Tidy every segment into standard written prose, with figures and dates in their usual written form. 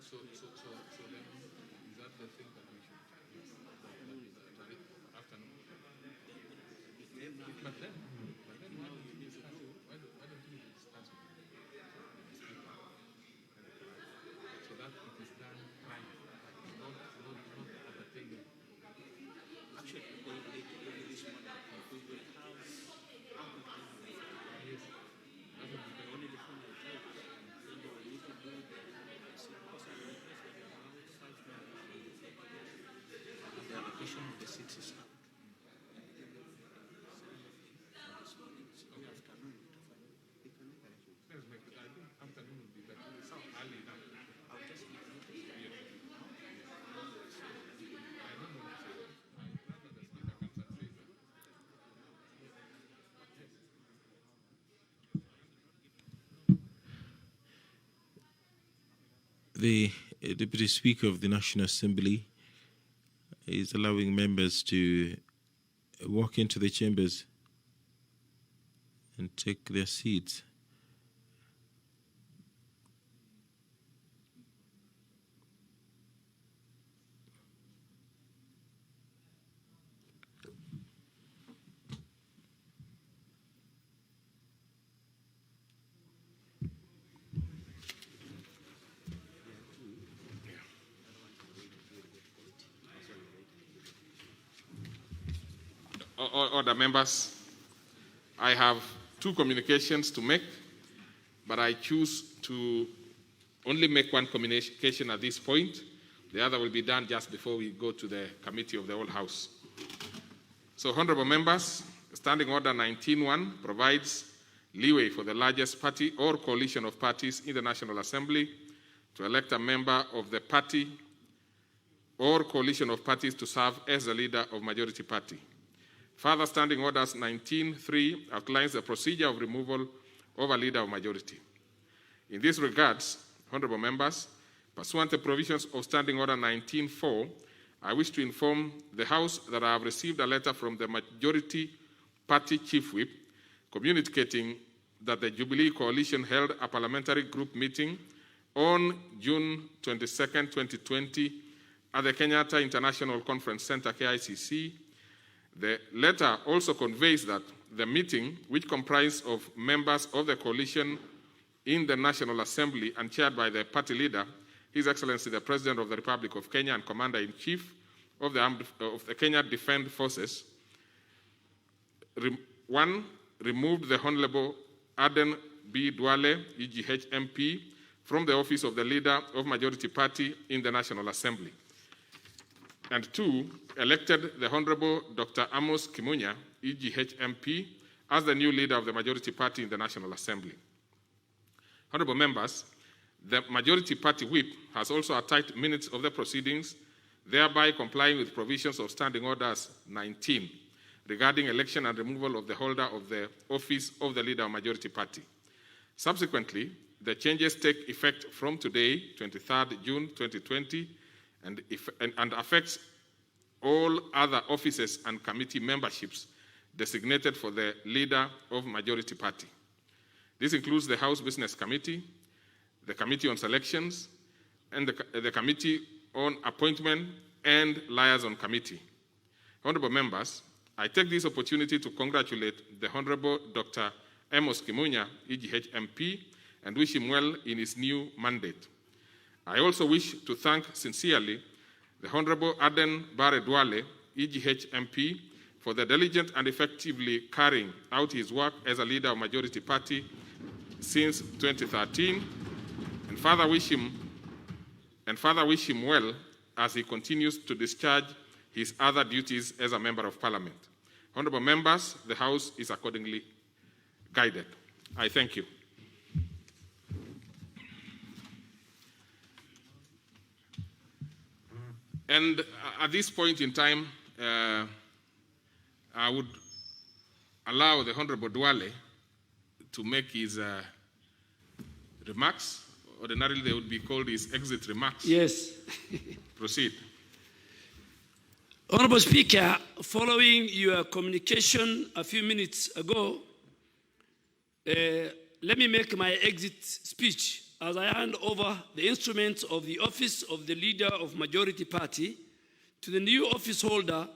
So then, is that the thing that we should afternoon? But then why don't you discuss it? Why don't you discuss it? So that it is done private, not at the table. Actually, they told me this morning we will have ample time. Yes. That would be better. Only the phone will tell us. Then they will need to do because I'm impressed that there are about 5 members. And the allocation of the seats is out. This morning, so in the afternoon, they can make arrangements. Let's make it. I think afternoon would be better. It's not early enough. I'll just make it. I don't know. Rather the speaker comes and says that. The Deputy Speaker of the National Assembly is allowing members to walk into the chambers and take their seats. Other members, I have 2 communications to make, but I choose to only make one communication at this point. The other will be done just before we go to the committee of the whole House. So, honorable members, Standing Order 19.1 provides leeway for the largest party or coalition of parties in the National Assembly to elect a member of the party or coalition of parties to serve as the leader of majority party. Further, Standing Orders 19.3 outlines the procedure of removal of a leader of majority. In this regards, honorable members, pursuant to provisions of Standing Order 19.4, I wish to inform the House that I have received a letter from the majority party chief whip communicating that the Jubilee Coalition held a parliamentary group meeting on June 22, 2020 at the Kenyatta International Conference Center, KICC. The letter also conveys that the meeting, which comprised of members of the coalition in the National Assembly and chaired by the party leader, His Excellency the President of the Republic of Kenya and Commander-in-Chief of the Kenya Defense Forces, removed the Honorable Aden B. Duale, EGH MP, from the office of the leader of majority party in the National Assembly. And 2, elected the Honorable Dr. Amos Kimunya, EGH MP, as the new leader of the majority party in the National Assembly. Honorable members, the majority party whip has also attached minutes of the proceedings, thereby complying with provisions of Standing Orders 19 regarding election and removal of the holder of the office of the leader of majority party. Subsequently, the changes take effect from today, 23rd June 2020, and affects all other offices and committee memberships designated for the leader of majority party. This includes the House Business Committee, the Committee on Selections, and the Committee on Appointment and Liaison Committee. Honorable members, I take this opportunity to congratulate the Honorable Dr. Amos Kimunya, EGH MP, and wish him well in his new mandate. I also wish to thank sincerely the Honorable Aden Bare Duale, EGH MP, for the diligent and effectively carrying out his work as a leader of majority party since 2013, and further wish him well as he continues to discharge his other duties as a member of Parliament. Honorable members, the House is accordingly guided. I thank you. And at this point in time, I would allow the Honorable Duale to make his remarks. Ordinarily, they would be called his exit remarks. Yes. Proceed. Honorable Speaker, following your communication a few minutes ago, let me make my exit speech. as I hand over the instruments of the office of the leader of Majority Party to the new office holder,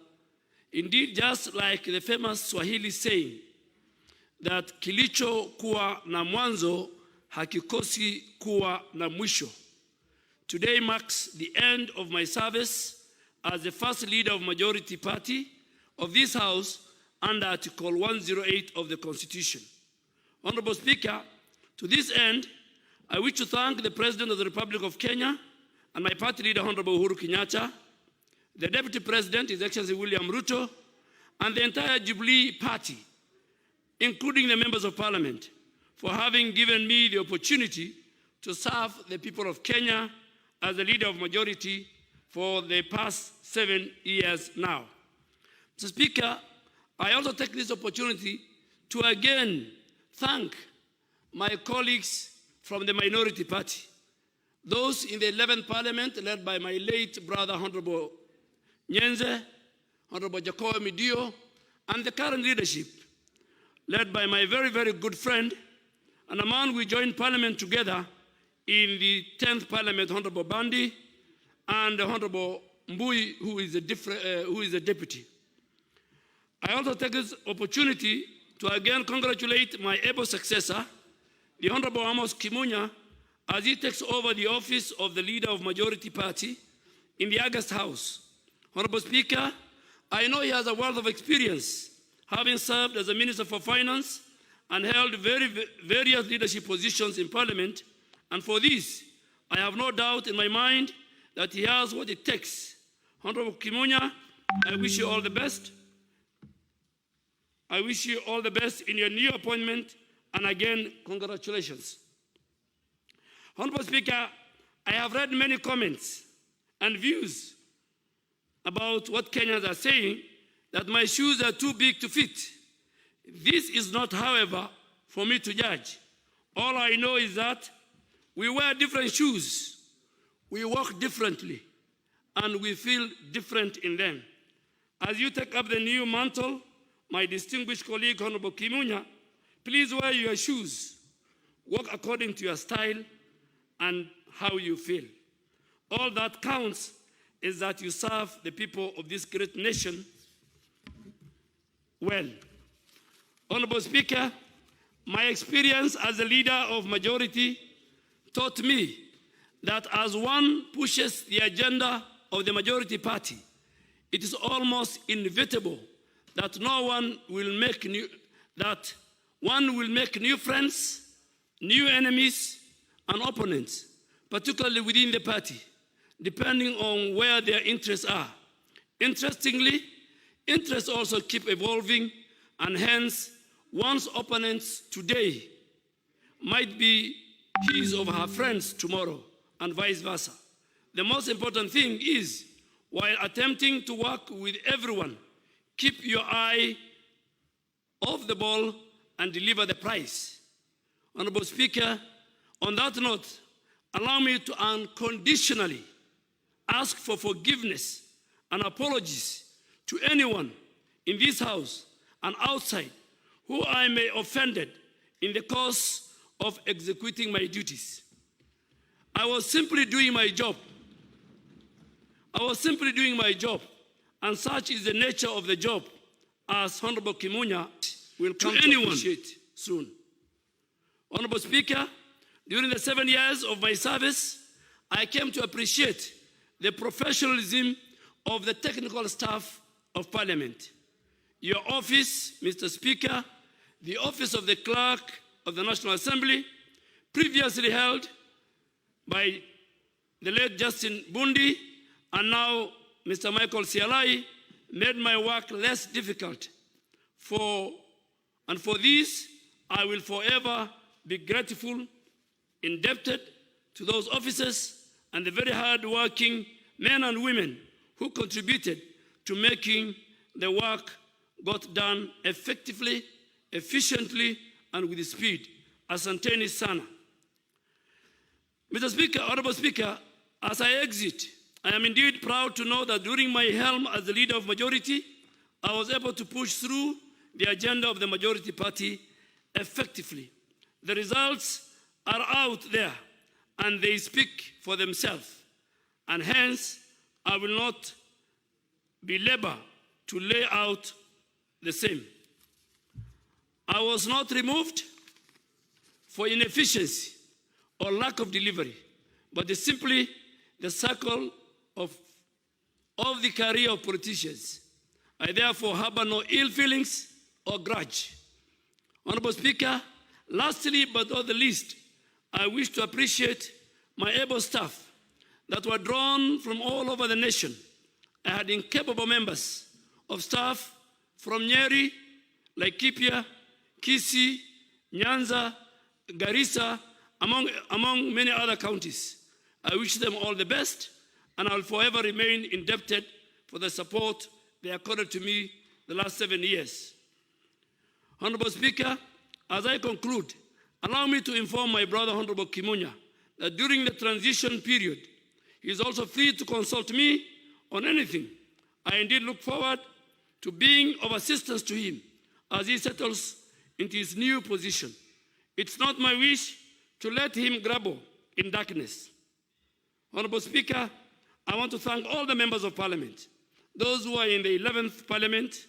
indeed just like the famous Swahili saying that kilicho kuwa na mwanzo hakikosi kuwa na mwisho. Today marks the end of my service as the first leader of Majority Party of this House under Article 108 of the Constitution. Honorable Speaker, to this end, I wish to thank the President of the Republic of Kenya and my party leader, Honorable Uhuru Kenyatta, the Deputy President, His Excellency William Ruto, and the entire Jubilee Party, including the members of Parliament, for having given me the opportunity to serve the people of Kenya as the leader of majority for the past 7 years now. Mr. Speaker, I also take this opportunity to again thank my colleagues from the minority party, those in the 11th Parliament led by my late brother, Honorable Nyenze, Honorable Jacob Midio, and the current leadership led by my very, very good friend, and a man we joined Parliament together in the 10th Parliament, Honorable Bandi, and Honorable Mbui, who is a deputy. I also take this opportunity to again congratulate my able successor, the Honorable Amos Kimunya, as he takes over the office of the leader of Majority Party in the August House. Honorable Speaker, I know he has a wealth of experience, having served as a Minister for Finance and held various leadership positions in Parliament, and for this, I have no doubt in my mind that he has what it takes. Honorable Kimunya, I wish you all the best. I wish you all the best in your new appointment, and again, congratulations. Honorable Speaker, I have read many comments and views about what Kenyans are saying, that my shoes are too big to fit. This is not, however, for me to judge. All I know is that we wear different shoes, we walk differently, and we feel different in them. As you take up the new mantle, my distinguished colleague, Honorable Kimunya, please wear your shoes. Walk according to your style and how you feel. All that counts is that you serve the people of this great nation well. Honorable Speaker, my experience as a leader of majority taught me that as one pushes the agenda of the majority party, it is almost inevitable that one will make new friends, new enemies, and opponents, particularly within the party, depending on where their interests are. Interestingly, interests also keep evolving, and hence, one's opponents today might be his or her friends tomorrow, and vice versa. The most important thing is, while attempting to work with everyone, keep your eye off the ball and deliver the prize. Honorable Speaker, on that note, allow me to unconditionally ask for forgiveness and apologies to anyone in this House and outside who I may have offended in the course of executing my duties. I was simply doing my job. And such is the nature of the job, as Honorable Kimunya will come to appreciate soon. Honorable Speaker, during the 7 years of my service, I came to appreciate the professionalism of the technical staff of Parliament. Your office, Mr. Speaker, the office of the Clerk of the National Assembly, previously held by the late Justin Bundi, and now Mr. Michael Sialai, made my work less difficult. And for this, I will forever be grateful, indebted to those officers and the very hard-working men and women who contributed to making the work got done effectively, efficiently, and with speed. Asanteni sana. Mr. Speaker, Honorable Speaker, as I exit, I am indeed proud to know that during my helm as the leader of majority, I was able to push through the agenda of the majority party effectively. The results are out there, and they speak for themselves, and hence I will not belabor to lay out the same. I was not removed for inefficiency or lack of delivery, but it's simply the circle of the career of politicians. I therefore harbor no ill feelings or grudge. Honorable Speaker, lastly but not the least, I wish to appreciate my able staff that were drawn from all over the nation. I had incapable members of staff from Nyeri, Laikipia, Kisii, Nyanza, Garissa, among many other counties. I wish them all the best, and I will forever remain indebted for the support they accorded to me the last 7 years. Honorable Speaker, as I conclude, allow me to inform my brother, Honorable Kimunya, that during the transition period, he is also free to consult me on anything. I indeed look forward to being of assistance to him as he settles into his new position. It's not my wish to let him grapple in darkness. Honorable Speaker, I want to thank all the members of Parliament, those who are in the 11th Parliament,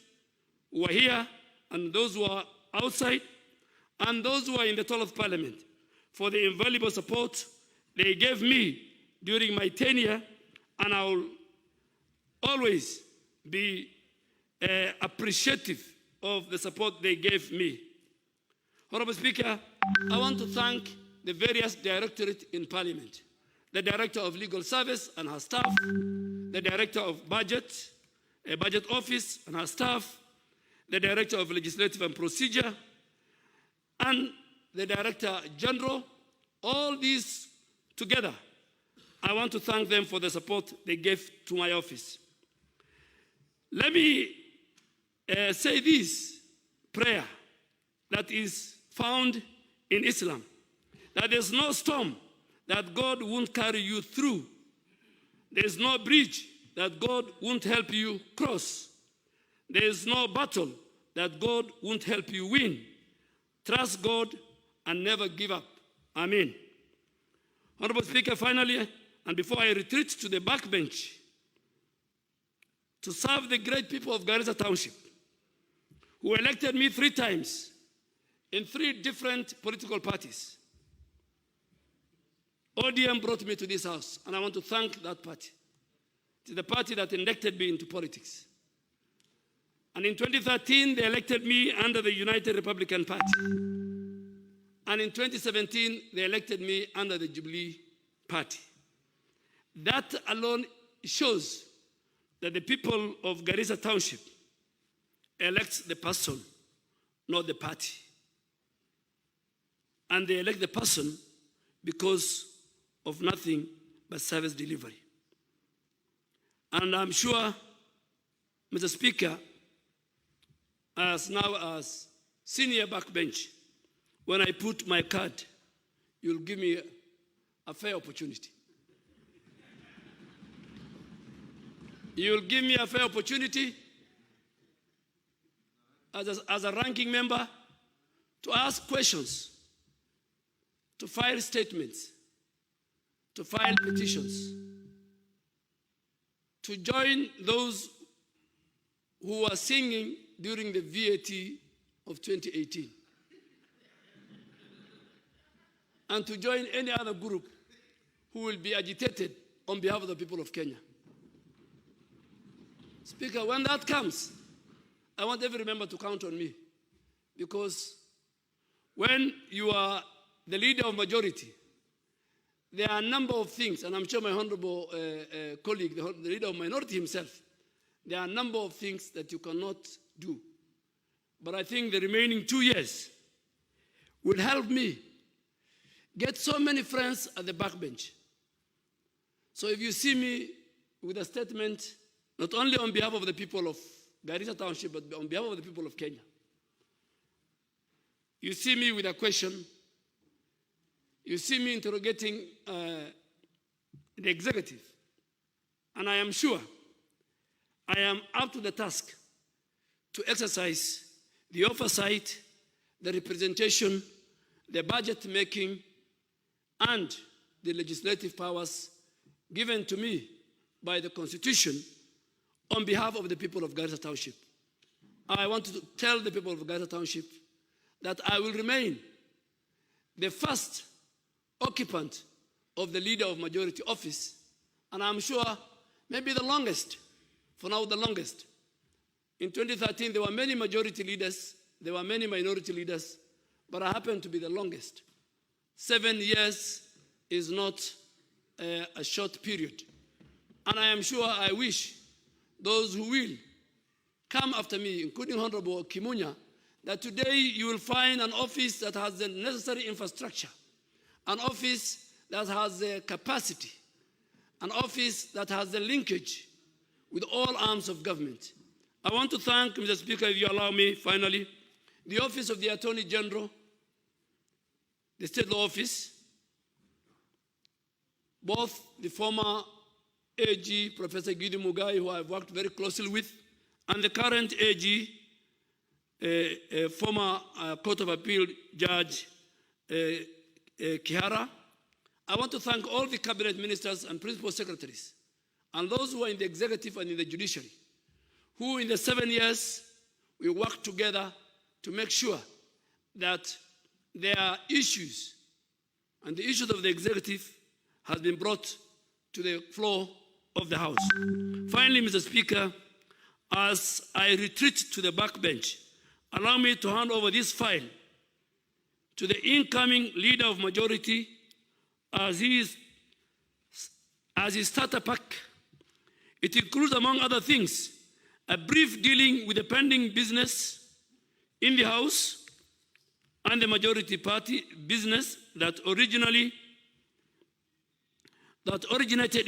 who are here, and those who are outside, and those who are in the 12th Parliament, for the invaluable support they gave me during my tenure, and I will always be appreciative of the support they gave me. Honorable Speaker, I want to thank the various directorates in Parliament, the Director of Legal Service and her staff, the Director of Budget, Budget Office and her staff, the Director of Legislative and Procedure, and the Director General. All these together, I want to thank them for the support they gave to my office. Let me say this prayer that is found in Islam, that there's no storm that God won't carry you through. There's no bridge that God won't help you cross. There's no battle that God won't help you win. Trust God and never give up. Amen. Honorable Speaker, finally, and before I retreat to the backbench to serve the great people of Garissa Township, who elected me 3 times in 3 different political parties. ODM brought me to this house, and I want to thank that party. It is the party that elected me into politics. And in 2013, they elected me under the United Republican Party. And in 2017, they elected me under the Jubilee Party. That alone shows that the people of Garissa Township elect the person, not the party. And they elect the person because of nothing but service delivery. And I'm sure, Mr. Speaker, as senior backbench, when I put my card, you'll give me a fair opportunity. You'll give me a fair opportunity as a ranking member to ask questions, to file statements, to file petitions, to join those who were singing during the VAT of 2018, and to join any other group who will be agitated on behalf of the people of Kenya. Speaker, when that comes, I want every member to count on me, because when you are the leader of majority, there are a number of things, and I'm sure my honorable colleague, the leader of minority himself, there are a number of things that you cannot do. But I think the remaining 2 years will help me get so many friends at the backbench. So if you see me with a statement, not only on behalf of the people of Garissa Township, but on behalf of the people of Kenya, you see me with a question, you see me interrogating the executive, and I am sure I am up to the task to exercise the oversight, the representation, the budget making, and the legislative powers given to me by the Constitution on behalf of the people of Garissa Township. I want to tell the people of Garissa Township that I will remain the first occupant of the Leader of Majority office, and I'm sure maybe the longest, for now the longest. In 2013, there were many majority leaders, there were many minority leaders, but I happen to be the longest. 7 years is not a short period. And I am sure I wish those who will come after me, including Honorable Kimunya, that today you will find an office that has the necessary infrastructure, an office that has the capacity, an office that has the linkage with all arms of government. I want to thank, Mr. Speaker, if you allow me, finally, the Office of the Attorney General, the State Law Office, both the former AG, Professor Gidi Mugai, who I've worked very closely with, and the current AG, former Court of Appeal Judge Kihara. I want to thank all the cabinet ministers and principal secretaries, and those who are in the executive and in the judiciary, who in the 7 years we worked together to make sure that their issues and the issues of the executive has been brought to the floor of the House. Finally, Mr. Speaker, as I retreat to the back bench, allow me to hand over this file to the incoming Leader of Majority as his starter pack. It includes, among other things, a brief dealing with the pending business in the House and the majority party business that originated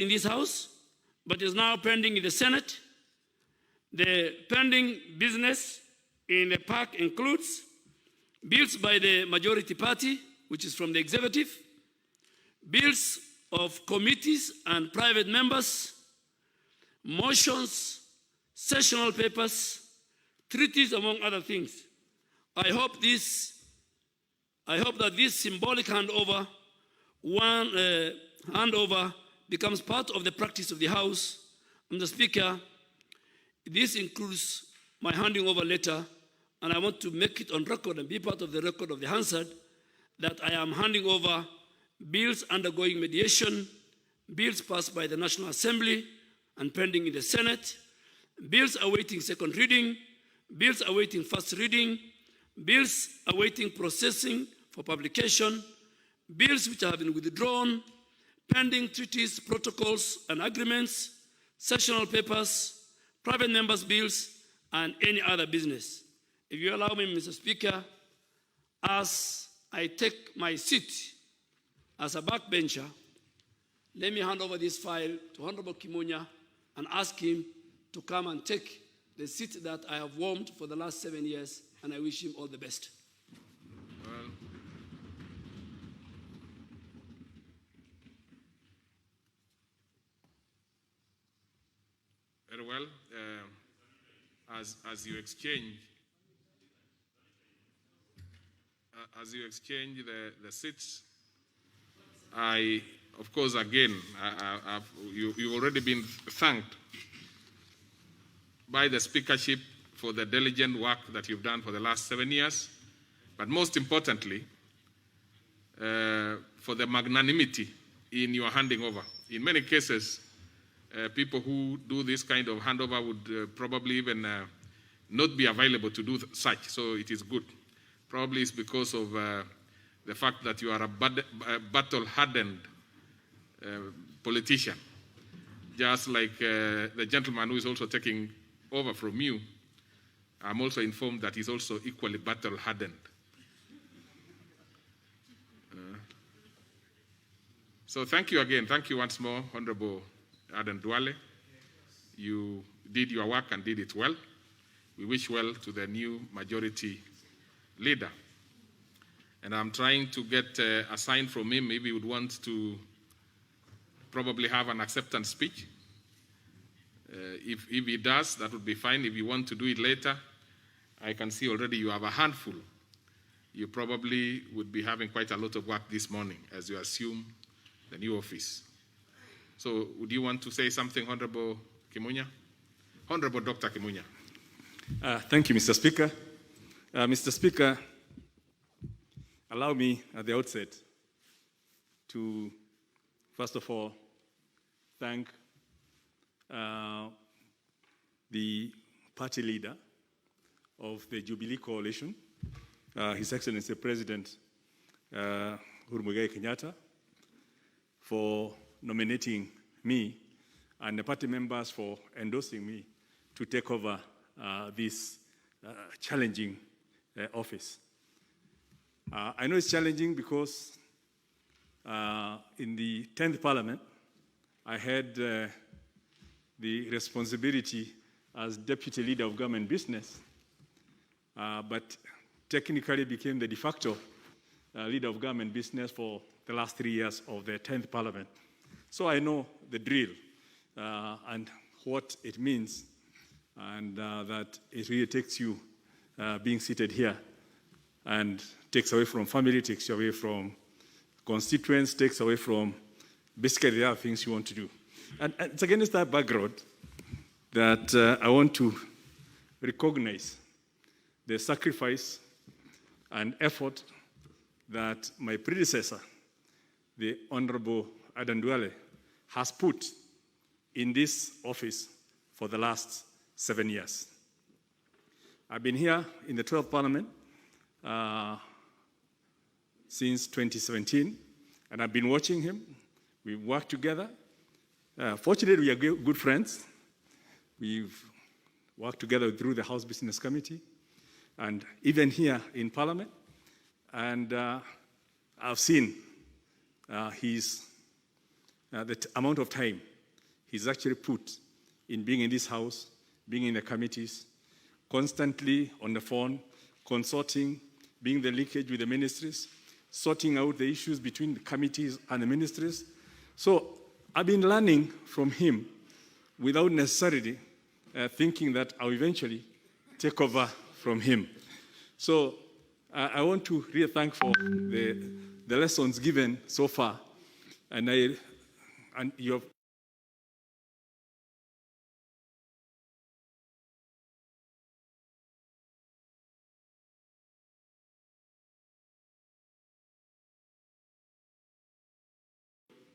in this House, but is now pending in the Senate. The pending business in the pack includes bills by the majority party, which is from the executive, bills of committees and private members, motions, sessional papers, treaties, among other things. I hope that this symbolic handover becomes part of the practice of the House. Mr. Speaker, this includes my handing over letter, and I want to make it on record and be part of the record of the Hansard that I am handing over bills undergoing mediation, bills passed by the National Assembly and pending in the Senate, bills awaiting second reading, bills awaiting first reading, bills awaiting processing for publication, bills which have been withdrawn, pending treaties, protocols, and agreements, sessional papers, private members' bills, and any other business. If you allow me, Mr. Speaker, as I take my seat as a backbencher, let me hand over this file to Honorable Kimunya and ask him to come and take the seat that I have warmed for the last 7 years, and I wish him all the best. Very well. As you exchange the seats, I, of course, again, you've already been thanked by the speakership for the diligent work that you've done for the last 7 years, but most importantly, for the magnanimity in your handing over. In many cases, people who do this kind of handover would probably even not be available to do such, so it is good. Probably it's because of the fact that you are a battle-hardened politician, just like the gentleman who is also taking over from you. I'm also informed that he's also equally battle-hardened. So thank you again. Thank you once more, Honorable Aden Duale. You did your work and did it well. We wish well to the new majority leader. And I'm trying to get a sign from him. Maybe he would want to probably have an acceptance speech. If he does, that would be fine. If you want to do it later, I can see already you have a handful. You probably would be having quite a lot of work this morning as you assume the new office. So would you want to say something, Honorable Kimunya? Honorable Dr. Kimunya. Thank you, Mr. Speaker. Mr. Speaker, allow me at the outset to, first of all, thank the party leader of the Jubilee Coalition, His Excellency President Uhuru Muigai Kenyatta, for nominating me and the party members for endorsing me to take over this challenging office. I know it's challenging because in the 10th Parliament, I had the responsibility as Deputy Leader of Government Business, but technically became the de facto Leader of Government Business for the last 3 years of the 10th Parliament. So I know the drill and what it means, and that it really takes you being seated here and takes away from family, takes you away from constituents, takes away from basically the other things you want to do. And it's against that background that I want to recognize the sacrifice and effort that my predecessor, the Honorable Adan Duale, has put in this office for the last 7 years. I've been here in the 12th Parliament since 2017, and I've been watching him. We've worked together. Fortunately, we are good friends. We've worked together through the House Business Committee, and even here in Parliament. And I've seen the amount of time he's actually put in being in this House, being in the committees, constantly on the phone, consulting, being the linkage with the ministries, sorting out the issues between the committees and the ministries. So I've been learning from him without necessarily thinking that I'll eventually take from him. So I want to really thank for the lessons given so far, and you have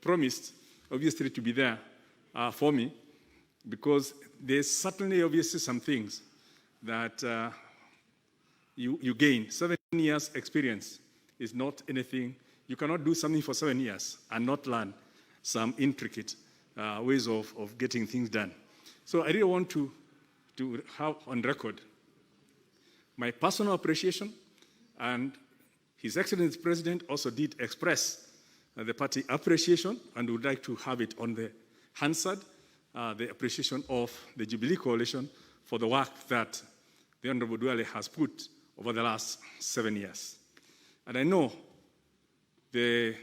promised, obviously, to be there for me, because there's certainly, obviously, some things that you gain. 7 years experience is not anything. You cannot do something for 7 years and not learn some intricate ways of getting things done. So I really want to have on record my personal appreciation, and His Excellency President also did express the party appreciation, and would like to have it on the Hansard, the appreciation of the Jubilee Coalition for the work that the Honorable Duale has put over the last 7 years. And I know the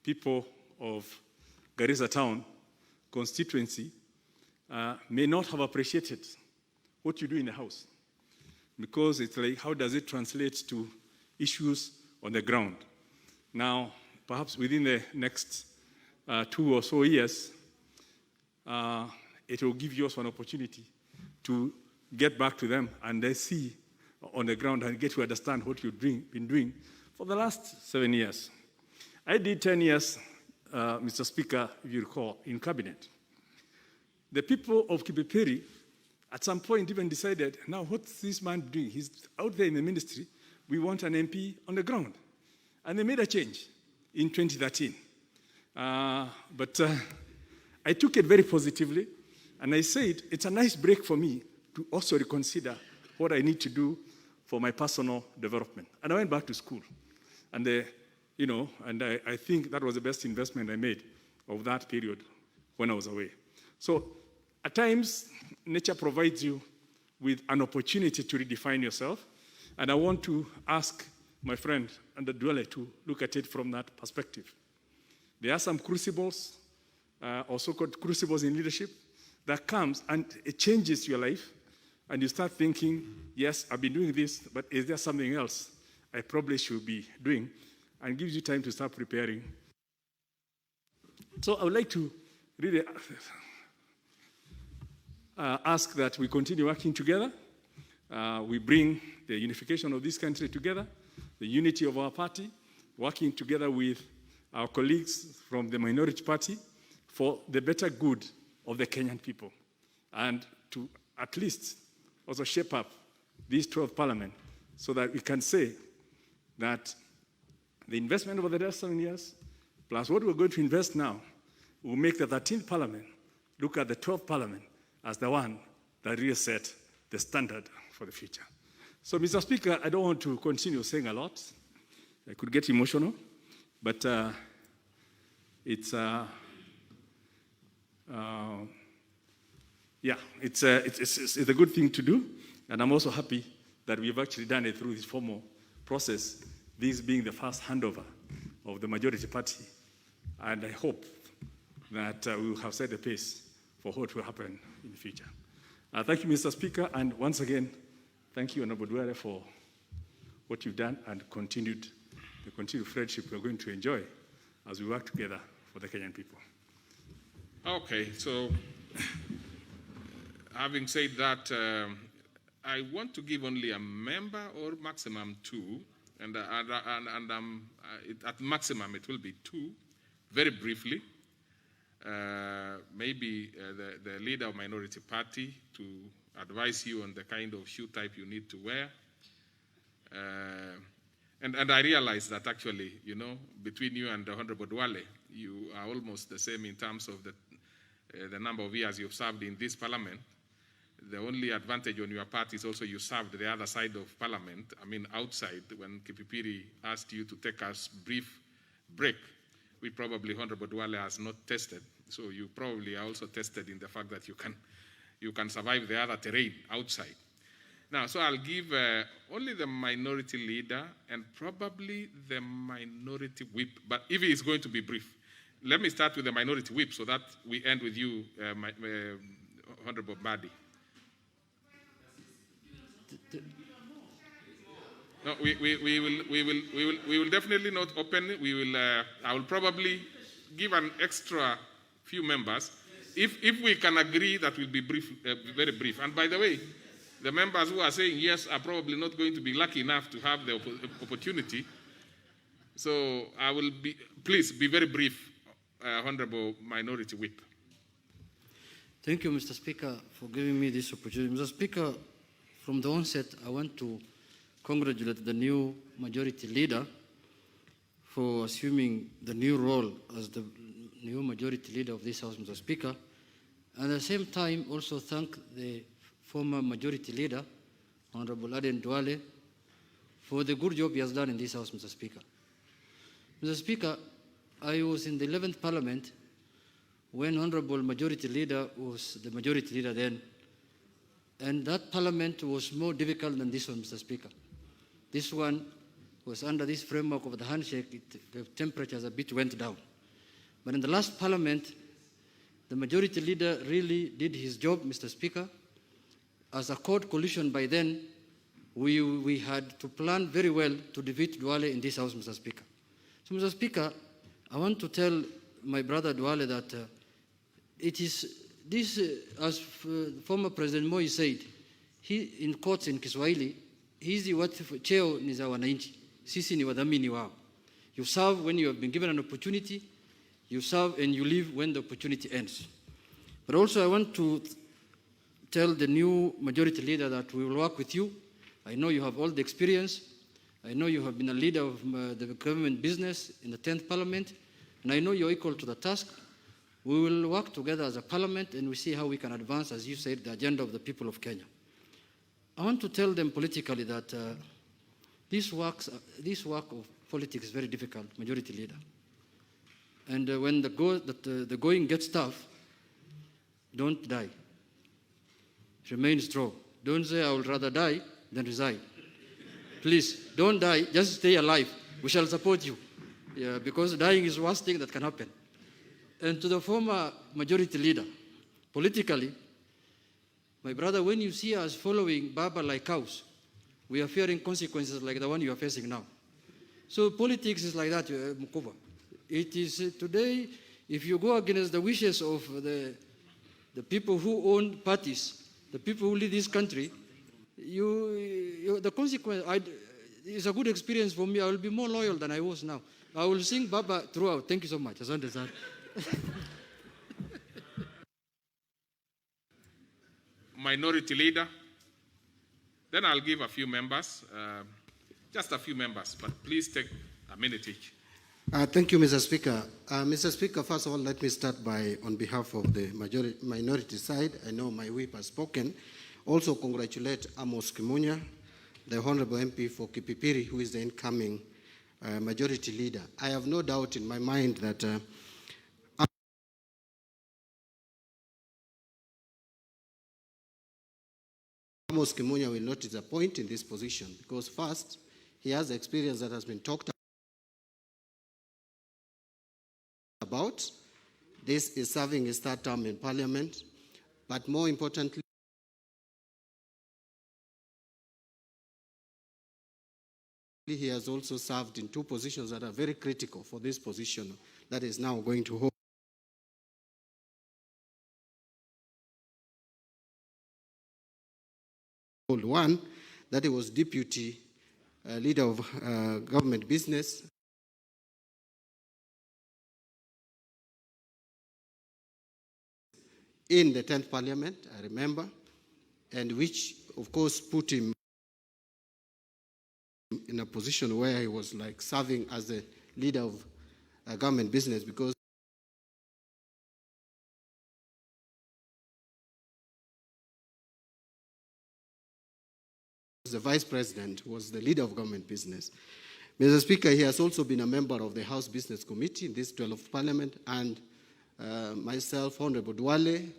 people of Garissa Town constituency may not have appreciated what you do in the House, because it's like, how does it translate to issues on the ground? Now, perhaps within the next 2 or so years, it will give you also an opportunity to get back to them and they see on the ground and get to understand what you've been doing for the last 7 years. I did 10 years, Mr. Speaker, if you recall, in cabinet. The people of Kipipiri at some point even decided, now what's this man doing? He's out there in the ministry. We want an MP on the ground. And they made a change in 2013. But I took it very positively, and I said, it's a nice break for me to also reconsider what I need to do for my personal development. And I went back to school. And, I think that was the best investment I made of that period when I was away. So at times, nature provides you with an opportunity to redefine yourself. And I want to ask my friend Adan Duale to look at it from that perspective. There are some crucibles, or so-called crucibles in leadership, that comes and it changes your life, and you start thinking, yes, I've been doing this, but is there something else I probably should be doing? And gives you time to start preparing So I would like to really ask that we continue working together. We bring the unification of this country together, the unity of our party, working together with our colleagues from the minority party for the better good of the Kenyan people, and to at least also shape up this 12th parliament so that we can say that the investment over the last 7 years, plus what we're going to invest now, will make the 13th parliament look at the 12th parliament as the one that really set the standard for the future. So, Mr. Speaker, I don't want to continue saying a lot. I could get emotional, but it's a good thing to do, and I'm also happy that we've actually done it through this formal process, this being the first handover of the majority party, and I hope that we will have set the pace for what will happen in the future. Thank you, Mr. Speaker, and once again, thank you, Honorable Duale, for what you've done and the continued friendship we're going to enjoy as we work together for the Kenyan people. Okay, so having said that, I want to give only a member or maximum two, and at maximum it will be two, very briefly. Maybe the leader of minority party to advise you on the kind of shoe type you need to wear. And I realize that actually, you know, between you and the Honorable Duale, you are almost the same in terms of the number of years you've served in this parliament. The only advantage on your part is also you served the other side of parliament, I mean outside, when Kipipiri asked you to take a brief break, we probably Honorable Duale has not tested. So you probably are also tested in the fact that you can survive the other terrain outside. Now, so I'll give only the minority leader and probably the minority whip, but if it is going to be brief, let me start with the minority whip so that we end with you, Honorable Badi. No, we will definitely not open it. I will probably give an extra few members if we can agree that will be brief, very brief. And by the way, the members who are saying yes are probably not going to be lucky enough to have the opportunity. So I will please be very brief, Honorable Minority Whip. Thank you, Mr. Speaker, for giving me this opportunity. Mr. Speaker, from the onset, I want to congratulate the new majority leader for assuming the new role as the new majority leader of this House, Mr. Speaker. And at the same time, also thank the former majority leader, Honorable Aden Duale, for the good job he has done in this House, Mr. Speaker. Mr. Speaker, I was in the 11th Parliament when Honorable Majority Leader was the majority leader then, and that Parliament was more difficult than this one, Mr. Speaker. This one was under this framework of the handshake, the temperatures a bit went down. But in the last Parliament, the majority leader really did his job, Mr. Speaker. As a court coalition by then, we had to plan very well to defeat Duale in this House, Mr. Speaker. So, Mr. Speaker, I want to tell my brother Duale that it is this, as former President Moi said, he in courts in Kiswahili, hizi watu cheo ni za wananchi, sisi ni wadhamini wao. You serve when you have been given an opportunity, you serve and you leave when the opportunity ends. But also I want to tell the new majority leader that we will work with you. I know you have all the experience. I know you have been a leader of the government business in the 10th Parliament, and I know you're equal to the task. We will work together as a parliament and we see how we can advance, as you said, the agenda of the people of Kenya. I want to tell them politically that this work of politics is very difficult, majority leader. And when the going gets tough, don't die. Remain strong. Don't say, I would rather die than resign. Please, don't die, just stay alive. We shall support you. Yeah, because dying is the worst thing that can happen. And to the former majority leader, politically, my brother, when you see us following Baba like cows, we are fearing consequences like the one you are facing now. So politics is like that, Mukuba. It is today If you go against the wishes of the people who own parties, the people who lead this country, the consequence is a good experience for me. I will be more loyal than I was now. I will sing Baba throughout. Thank you so much. Asante sana. Minority Leader. Then I'll give a few members, just a few members, but please take a minute each. Thank you, Mr. Speaker. Mr. Speaker, first of all, let me start by, on behalf of the minority side, I know my whip has spoken, also congratulate Amos Kimunya, the Honorable MP for Kipipiri, who is the incoming majority leader. I have no doubt in my mind that Amos Kimunya will not disappoint in this position because first, he has experience that has been talked about. This is serving his third term in Parliament, but more importantly, he has also served in two positions that are very critical for this position that is now going to hold. One, that he was deputy leader of government business. In the 10th Parliament, I remember, and which, of course, put him in a position where he was like serving as the leader of government business because the vice president was the leader of government business. Mr. Speaker, he has also been a member of the House Business Committee in this 12th Parliament, and myself, Honorable Duale,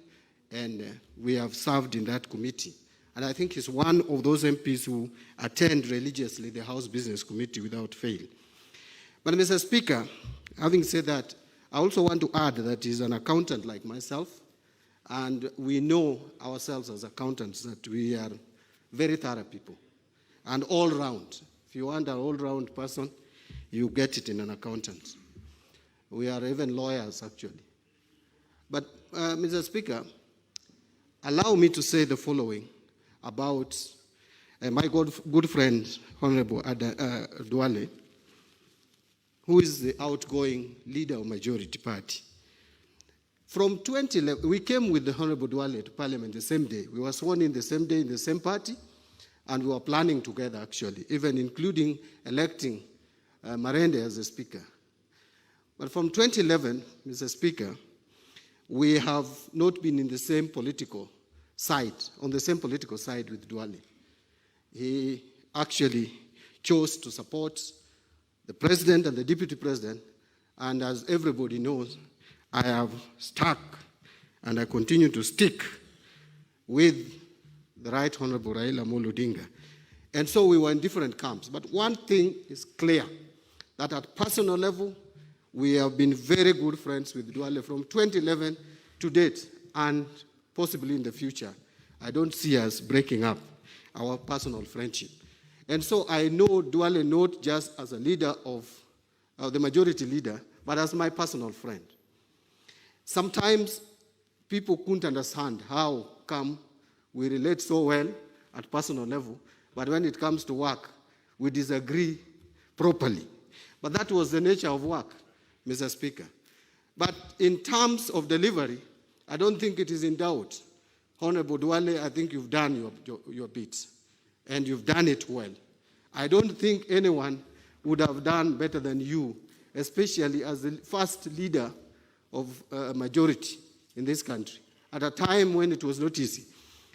and we have served in that committee. And I think he's one of those MPs who attend religiously the House Business Committee without fail. But Mr. Speaker, having said that, I also want to add that he's an accountant like myself, and we know ourselves as accountants that we are very thorough people and all round. If you want an all-round person, you get it in an accountant. We are even lawyers, actually. But, Mr. Speaker, allow me to say the following about my good friend, Honorable Duale, who is the outgoing leader of Majority Party. From 2011, we came with the Honorable Duale to Parliament the same day. We were sworn in the same day in the same party, and we were planning together, actually, even including electing Marende as the Speaker. But from 2011, Mr. Speaker, we have not been in the same political side, on the same political side with Duale. He actually chose to support the president and the deputy president, and as everybody knows, I have stuck and I continue to stick with the Right Honorable Raila Amolo Odinga. And so we were in different camps. But one thing is clear, that at personal level, we have been very good friends with Duale from 2011 to date, and possibly in the future. I don't see us breaking up our personal friendship. And so I know Duale not just as a leader of the majority leader, but as my personal friend. Sometimes people couldn't understand how come we relate so well at personal level, but when it comes to work, we disagree properly. But that was the nature of work, Mr. Speaker. But in terms of delivery, I don't think it is in doubt. Honorable Duale, I think you've done your bit, and you've done it well. I don't think anyone would have done better than you, especially as the first leader of a majority in this country, at a time when it was not easy.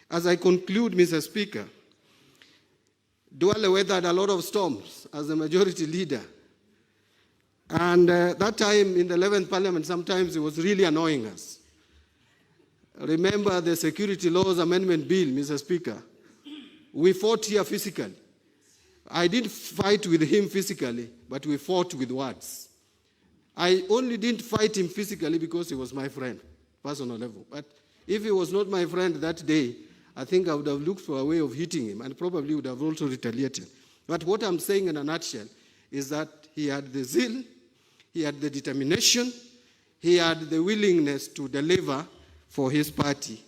As I conclude, Mr. Speaker, Duale weathered a lot of storms as a majority leader. And that time in the 11th Parliament, sometimes it was really annoying us. Remember the Security Laws Amendment Bill, Mr. Speaker. We fought here physically. I didn't fight with him physically, but we fought with words. I only didn't fight him physically because he was my friend, personal level. But if he was not my friend that day, I think I would have looked for a way of hitting him and probably would have also retaliated. But what I'm saying in a nutshell is that he had the zeal, he had the determination, he had the willingness to deliver for his party.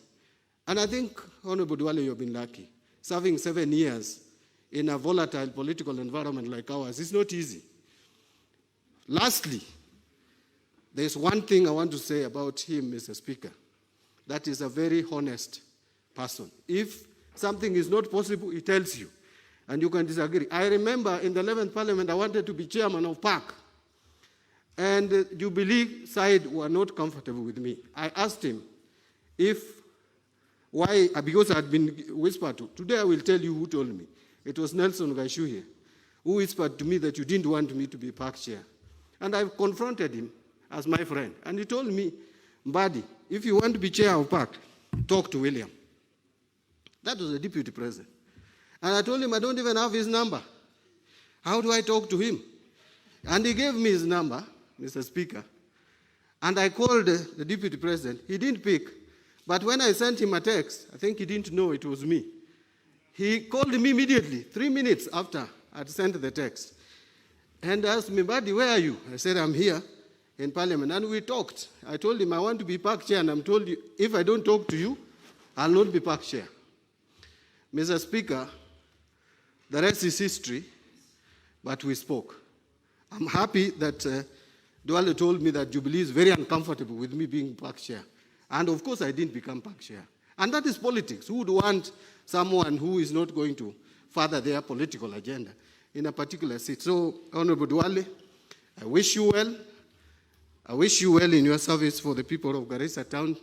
And I think, Honorable Duale, you've been lucky. Serving 7 years in a volatile political environment like ours is not easy. Lastly, there's one thing I want to say about him, Mr. Speaker. That is a very honest person. If something is not possible, he tells you, and you can disagree. I remember in the 11th Parliament, I wanted to be chairman of PAC, and the Jubilee side were not comfortable with me. I asked him why, because I had been whispered to. Today I will tell you who told me. It was Nelson Gaishuhe, who whispered to me that you didn't want me to be PAC chair. And I confronted him as my friend, and he told me, Mbadi, if you want to be chair of PAC, talk to William. That was the deputy president. And I told him I don't even have his number. How do I talk to him? And he gave me his number, Mr. Speaker. And I called the deputy president. He didn't pick. But when I sent him a text, I think he didn't know it was me. He called me immediately, 3 minutes after I'd sent the text, and asked me, Mbadi, where are you? I said, I'm here in Parliament. And we talked. I told him I want to be PAC chair, and I'm told you, if I don't talk to you, I'll not be PAC chair. Mr. Speaker, the rest is history, but we spoke. I'm happy that Duale told me that Jubilee is very uncomfortable with me being PAC chair. And of course, I didn't become PAC chair. And that is politics. Who would want someone who is not going to further their political agenda in a particular seat? So, Honorable Duale, I wish you well. I wish you well in your service for the people of Garissa Town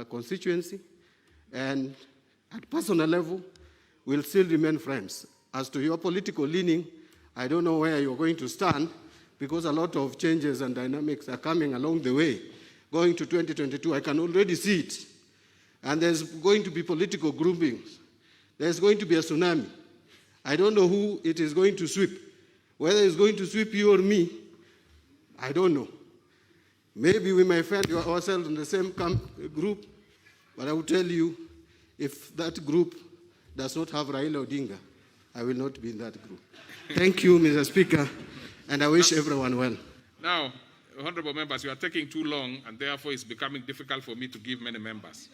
constituency. And at personal level, we'll still remain friends. As to your political leaning, I don't know where you're going to stand, because a lot of changes and dynamics are coming along the way. Going to 2022, I can already see it. And there's going to be political groupings. There's going to be a tsunami. I don't know who it is going to sweep. Whether it's going to sweep you or me, I don't know. Maybe we might find ourselves in the same group, but I will tell you, if that group does not have Raila Odinga, I will not be in that group. Thank you, Mr. Speaker, and I wish everyone well. Now, honorable members, you are taking too long, and therefore it's becoming difficult for me to give many members.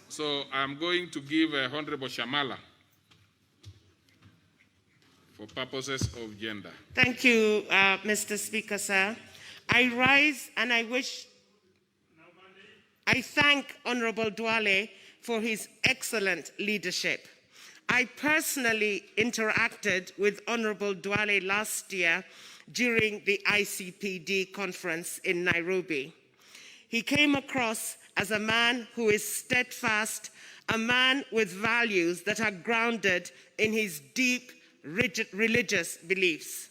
So I'm going to give Honorable Shamala for purposes of gender. Thank you, Mr. Speaker, sir. I rise and I thank Honorable Duale for his excellent leadership. I personally interacted with Honorable Duale last year during the ICPD conference in Nairobi. He came across as a man who is steadfast, a man with values that are grounded in his deep religious beliefs.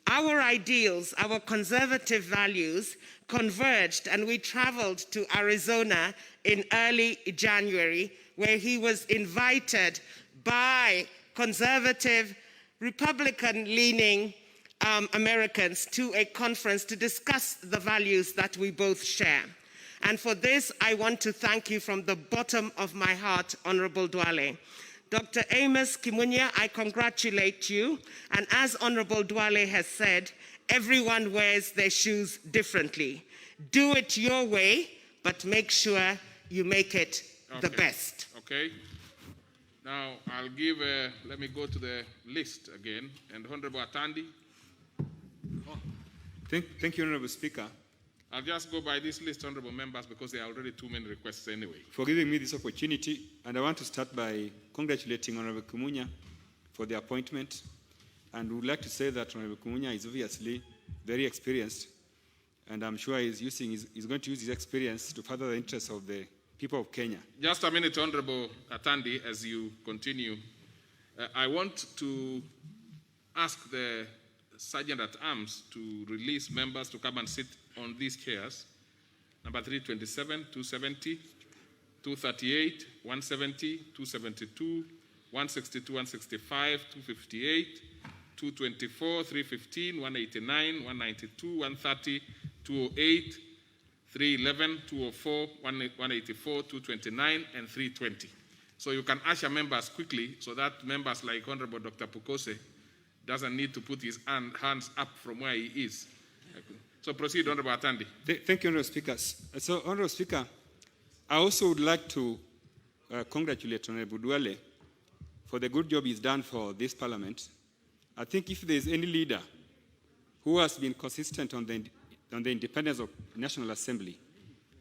Our ideals, our conservative values converged, and we traveled to Arizona in early January, where he was invited by conservative, Republican-leaning Americans to a conference to discuss the values that we both share. And for this, I want to thank you from the bottom of my heart, Honorable Duale. Dr. Amos Kimunya, I congratulate you. And as Honorable Duale has said, everyone wears their shoes differently. Do it your way, but make sure you make it the best. Okay. Now, I'll give, let me go to the list again. And Honorable Atandi. Thank you, Honorable Speaker, I'll just go by this list, honorable members, because there are already too many requests anyway. for giving me this opportunity. And I want to start by congratulating Honorable Kimunya for the appointment. And we would like to say that Honorable Kimunya is obviously very experienced, and I'm sure he's going to use his experience to further the interests of the people of Kenya. Just a minute, Honorable Atandi, as you continue. I want to ask the Sergeant at Arms to release members to come and sit on these chairs. Number 327, 270, 238, 170, 272, 162, 165, 258, 224, 315, 189, 192, 130, 208, 311, 204, 184, 229, and 320. So you can usher members quickly so that members like Honorable Dr. Pukose doesn't need to put his hands up from where he is. So proceed, Honorable Atandi. Thank you, Honorable Speaker. So, Honorable Speaker, I also would like to congratulate Honorable Duale for the good job he's done for this Parliament. I think if there's any leader who has been consistent on the independence of National Assembly,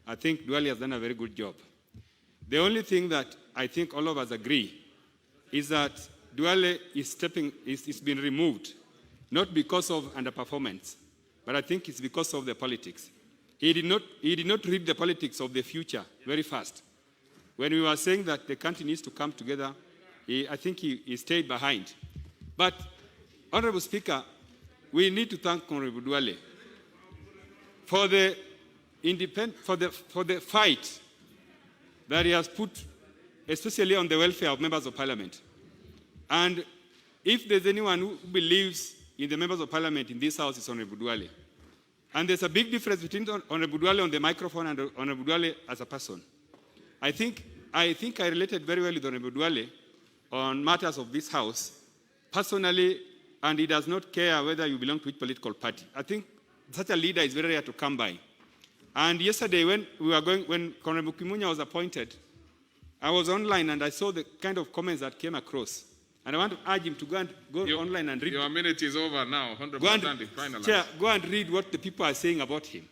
I think Duale has done a very good job. The only thing that I think all of us agree is that Duale is been removed, not because of underperformance, but I think it's because of the politics. He did not read the politics of the future very fast. When we were saying that the country needs to come together, I think he stayed behind. But, Honorable Speaker, we need to thank Honorable Duale for the fight that he has put, especially on the welfare of members of Parliament. And if there's anyone who believes in the members of Parliament in this House, it's Honorable Duale. And there's a big difference between Honorable Duale on the microphone and Honorable Duale as a person. I think I related very well with Honorable Duale on matters of this House personally, and he does not care whether you belong to which political party. I think such a leader is very rare to come by. And yesterday when Honorable Kimunya was appointed, I was online and I saw the kind of comments that came across. And I want to urge him to go online and read. Your minute is over now. Chair, go and read what the people are saying about him.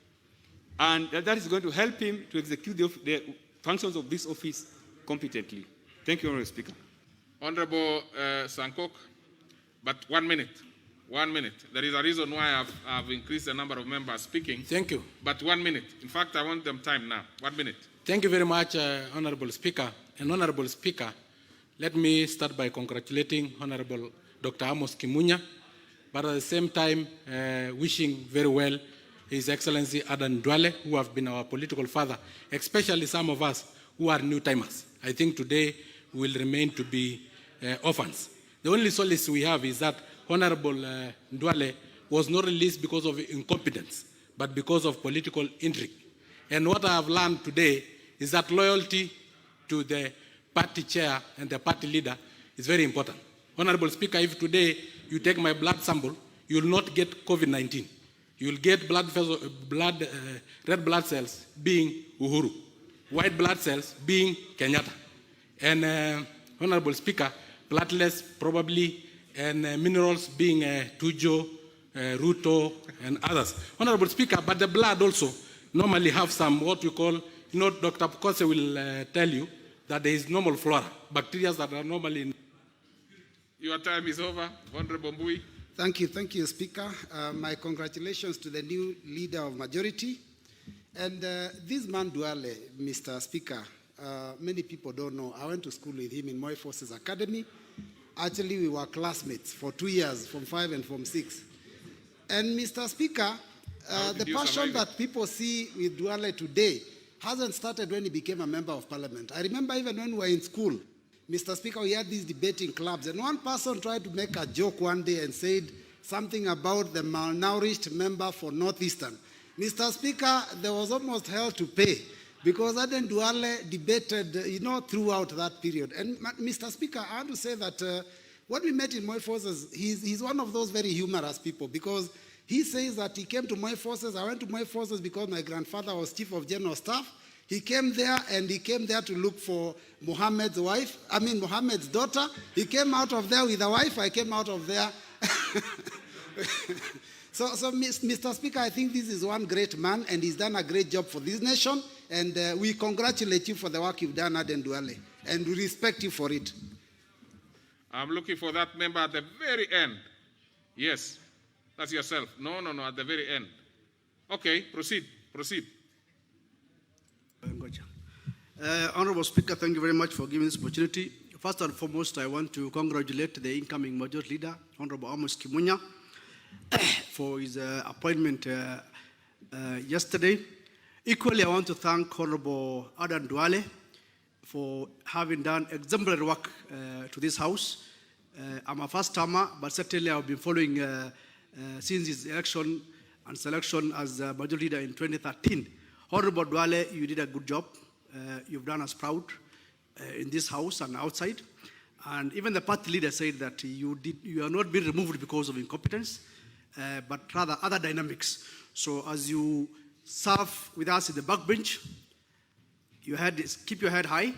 And that is going to help him to execute the functions of this office competently. Thank you, Honorable Speaker. Honorable Sankok, but 1 minute. 1 minute. There is a reason why I've increased the number of members speaking. Thank you. But 1 minute. In fact, I want them time now. 1 minute. Thank you very much, Honorable Speaker. And Honorable Speaker, let me start by congratulating Honorable Dr. Amos Kimunya, but at the same time wishing very well His Excellency Adan Duale, who have been our political father, especially some of us who are new-timers. I think today will remain to be orphans. The only solace we have is that Honorable Duale was not released because of incompetence, but because of political intrigue. And what I have learned today is that loyalty to the party chair and the party leader is very important. Honorable Speaker, if today you take my blood sample, you will not get COVID-19. You will get red blood cells being Uhuru, white blood cells being Kenyatta. And Honorable Speaker, platelets probably, and minerals being Tujo, Ruto, and others. Honorable Speaker, but the blood also normally have some what we call, Dr. Pukose will tell you that there is normal flora, bacteria that are normally in. Your time is over. Honorable Mbui. Thank you, Speaker. My congratulations to the new leader of majority. And this man Duale, Mr. Speaker, many people don't know. I went to school with him in Moi Forces Academy. Actually, we were classmates for 2 years, Form 5 and Form 6. And Mr. Speaker, the passion that people see with Duale today hasn't started when he became a member of Parliament. I remember even when we were in school, Mr. Speaker, we had these debating clubs, and one person tried to make a joke one day and said something about the malnourished member for Northeastern. Mr. Speaker, there was almost hell to pay because Aden Duale debated, throughout that period. And Mr. Speaker, I want to say that when we met in Moi Forces, he's one of those very humorous people because he says that he came to Moi Forces. I went to Moi Forces because my grandfather was Chief of General Staff. He came there and he came there to look for Mohammed's daughter. He came out of there with a wife. I came out of there. So, Mr. Speaker, I think this is one great man and he's done a great job for this nation. And we congratulate you for the work you've done, Aden Duale. And we respect you for it. I'm looking for that member at the very end. Yes. That's yourself. No, at the very end. Okay, proceed. Honorable Speaker, thank you very much for giving this opportunity. First and foremost, I want to congratulate the incoming majority leader, Honorable Amos Kimunya, for his appointment yesterday. Equally, I want to thank Honorable Adan Duale for having done exemplary work to this House. I'm a first-timer, but certainly I've been following since his election and selection as majority leader in 2013. Honorable Duale, you did a good job. You've done us proud in this House and outside. And even the party leader said that you are not being removed because of incompetence, but rather other dynamics. So as you serve with us in the backbench, keep your head high,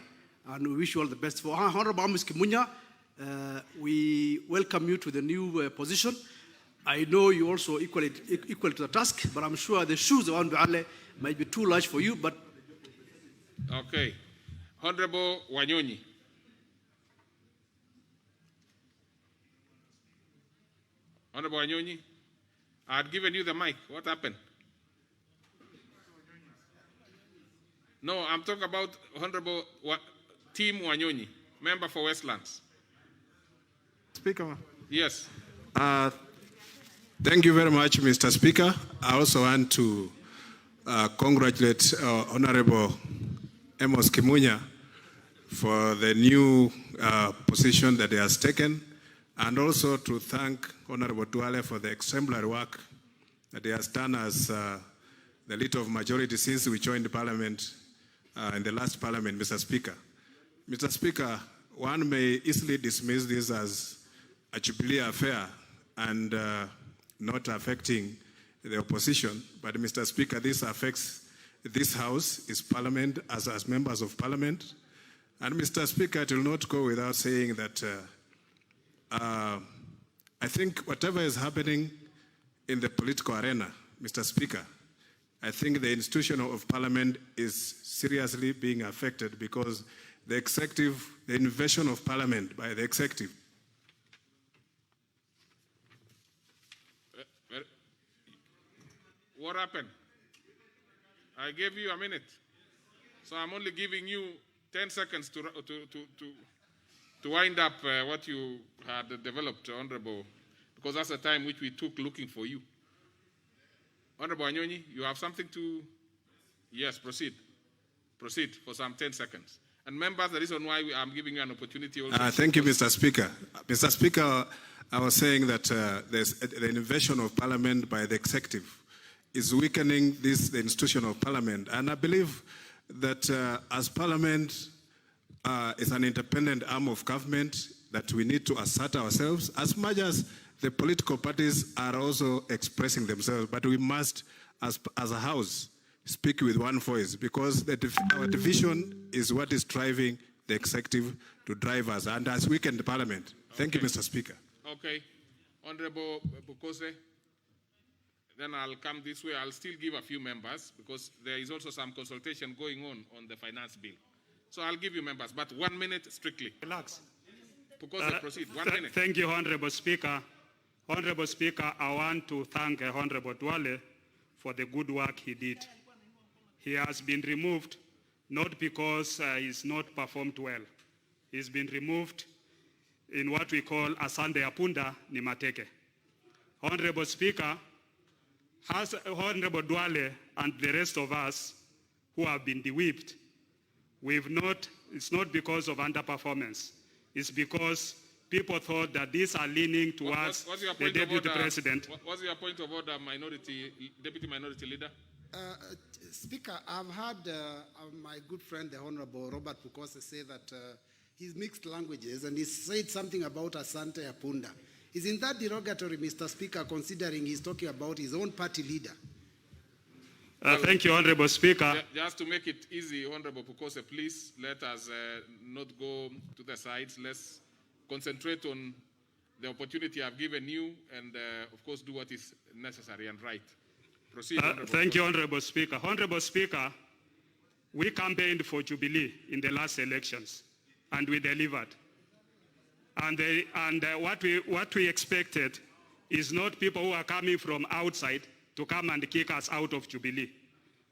and we wish you all the best. For Honorable Amos Kimunya, we welcome you to the new position. I know you also equal to the task, but I'm sure the shoes around Duale might be too large for you. But okay, Honorable Wanyonyi. Honorable Wanyonyi, I had given you the mic. What happened? No, I'm talking about Honorable Team Wanyonyi, member for Westlands. Speaker. Yes. Thank you very much, Mr. Speaker. I also want to congratulate Honorable Amos Kimunya for the new position that he has taken, and also to thank Honorable Duale for the exemplary work that he has done as the leader of majority since we joined the Parliament in the last Parliament, Mr. Speaker. Mr. Speaker, one may easily dismiss this as a Jubilee affair and not affecting the opposition, but Mr. Speaker, this affects this House, its Parliament, as members of Parliament. And Mr. Speaker, it will not go without saying that I think whatever is happening in the political arena, Mr. Speaker, I think the institution of Parliament is seriously being affected because the executive, the invasion of Parliament by the executive. What happened? I gave you a minute. So I'm only giving you 10 seconds to wind up what you had developed, Honorable, because that's the time which we took looking for you. Honorable Wanyonyi, you have something to... Yes, proceed. Proceed for some 10 seconds. And members, the reason why I'm giving you an opportunity also... Thank you, Mr. Speaker. Mr. Speaker, I was saying that there's the invasion of Parliament by the executive is weakening the institution of Parliament. And I believe that as Parliament is an independent arm of government, that we need to assert ourselves as much as the political parties are also expressing themselves. But we must, as a House, speak with one voice, because our division is what is driving the executive to drive us and has weakened the Parliament. Thank you, Mr. Speaker. Okay. Honorable Bukose. Then I'll come this way. I'll still give a few members because there is also some consultation going on the finance bill. So I'll give you members, but 1 minute strictly. Relax. Because proceed. 1 minute. Thank you, Honorable Speaker. Honorable Speaker, I want to thank Honorable Duale for the good work he did. He has been removed not because he's not performed well. He's been removed in what we call Asande Apunda Nimateke. Honorable Speaker, has Honorable Duale and the rest of us who have been de-whipped, it's not because of underperformance. It's because people thought that these are leaning towards the Deputy President. What's your point of order, Deputy Minority Leader? Speaker, I've heard my good friend, the Honorable Robert Pukose, say that he's mixed languages, and he said something about Asante Apunda. Isn't that derogatory, Mr. Speaker, considering he's talking about his own party leader? Thank you, Honorable Speaker. Just to make it easy, Honorable Pukose, please let us not go to the sides. Let's concentrate on the opportunity I've given you and, of course, do what is necessary and right. Proceed, thank you, Honorable Speaker. Honorable Speaker, we campaigned for Jubilee in the last elections, and we delivered. And what we expected is not people who are coming from outside to come and kick us out of Jubilee.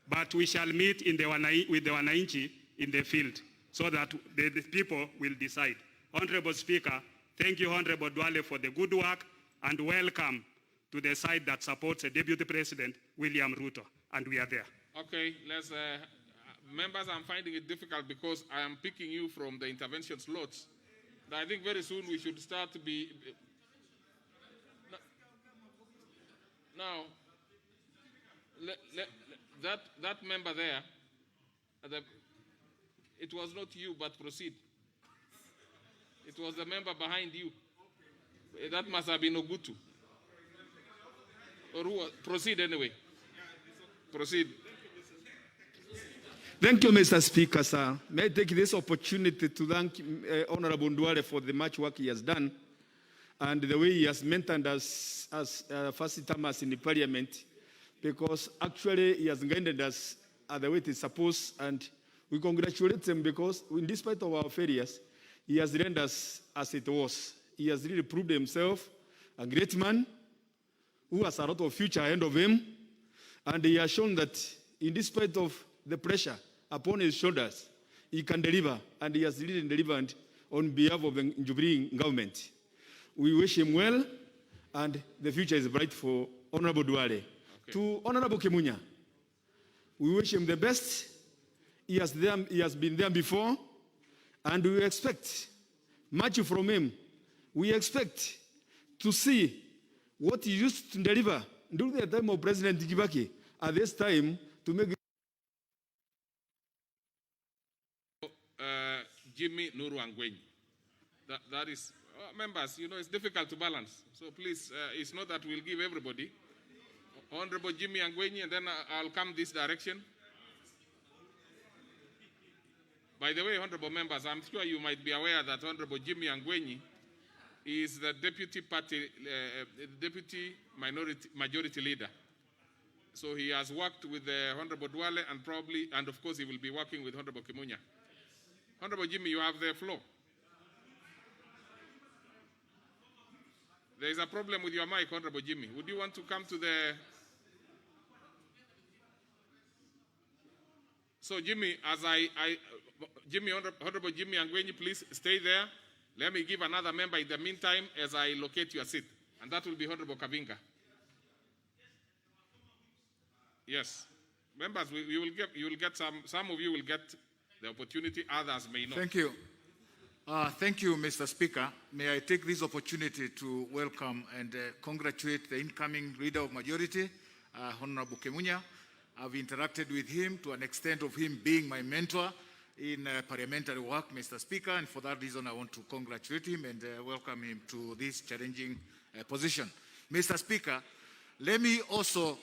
But we shall meet with the Wananchi in the field so that the people will decide. Honorable Speaker, thank you, Honorable Duale, for the good work, and welcome to the side that supports the Deputy President, William Ruto, and we are there. Okay, members, I'm finding it difficult because I am picking you from the intervention slots. I think very soon we should start to be... Now, that member there, it was not you, but proceed. It was the member behind you. That must have been Ogutu. Or who? Proceed anyway. Proceed. Thank you, Mr. Speaker, sir. May I take this opportunity to thank Honorable Nduale for the much work he has done and the way he has mentored us as first termers in the Parliament, because actually he has guided us the way it is supposed, and we congratulate him because in despite of our failures, he has led us as it was. He has really proved himself a great man who has a lot of future ahead of him, and he has shown that in despite of the pressure upon his shoulders, he can deliver, and he has really delivered on behalf of the Jubilee government. We wish him well, and the future is bright for Honorable Nduale. Okay. To Honorable Kimunya, we wish him the best. He has been there before, and we expect much from him. We expect to see what he used to deliver during the time of President Kibaki at this time to make Jimmy Nuru Angwenyi. That is, members, you know, it's difficult to balance. So please, it's not that we'll give everybody. Honorable Jimmy Angwenyi, and then I'll come this direction. By the way, honorable members, I'm sure you might be aware that Honorable Jimmy Angwenyi is the deputy majority leader. So he has worked with Honorable Nduale, and of course he will be working with Honorable Kimunya. Honorable Jimmy, you have the floor. There is a problem with your mic, Honorable Jimmy. Would you want to come to the... So Jimmy, Honorable Jimmy Angwenyi, please stay there. Let me give another member in the meantime as I locate your seat. And that will be Honorable Kavinga. Yes. Members, you will get some of you will get the opportunity, others may not. Thank you. Thank you, Mr. Speaker. May I take this opportunity to welcome and congratulate the incoming Leader of Majority, Honorable Kimunya. I've interacted with him to an extent of him being my mentor in parliamentary work, Mr. Speaker, and for that reason I want to congratulate him and welcome him to this challenging position. Mr. Speaker, let me also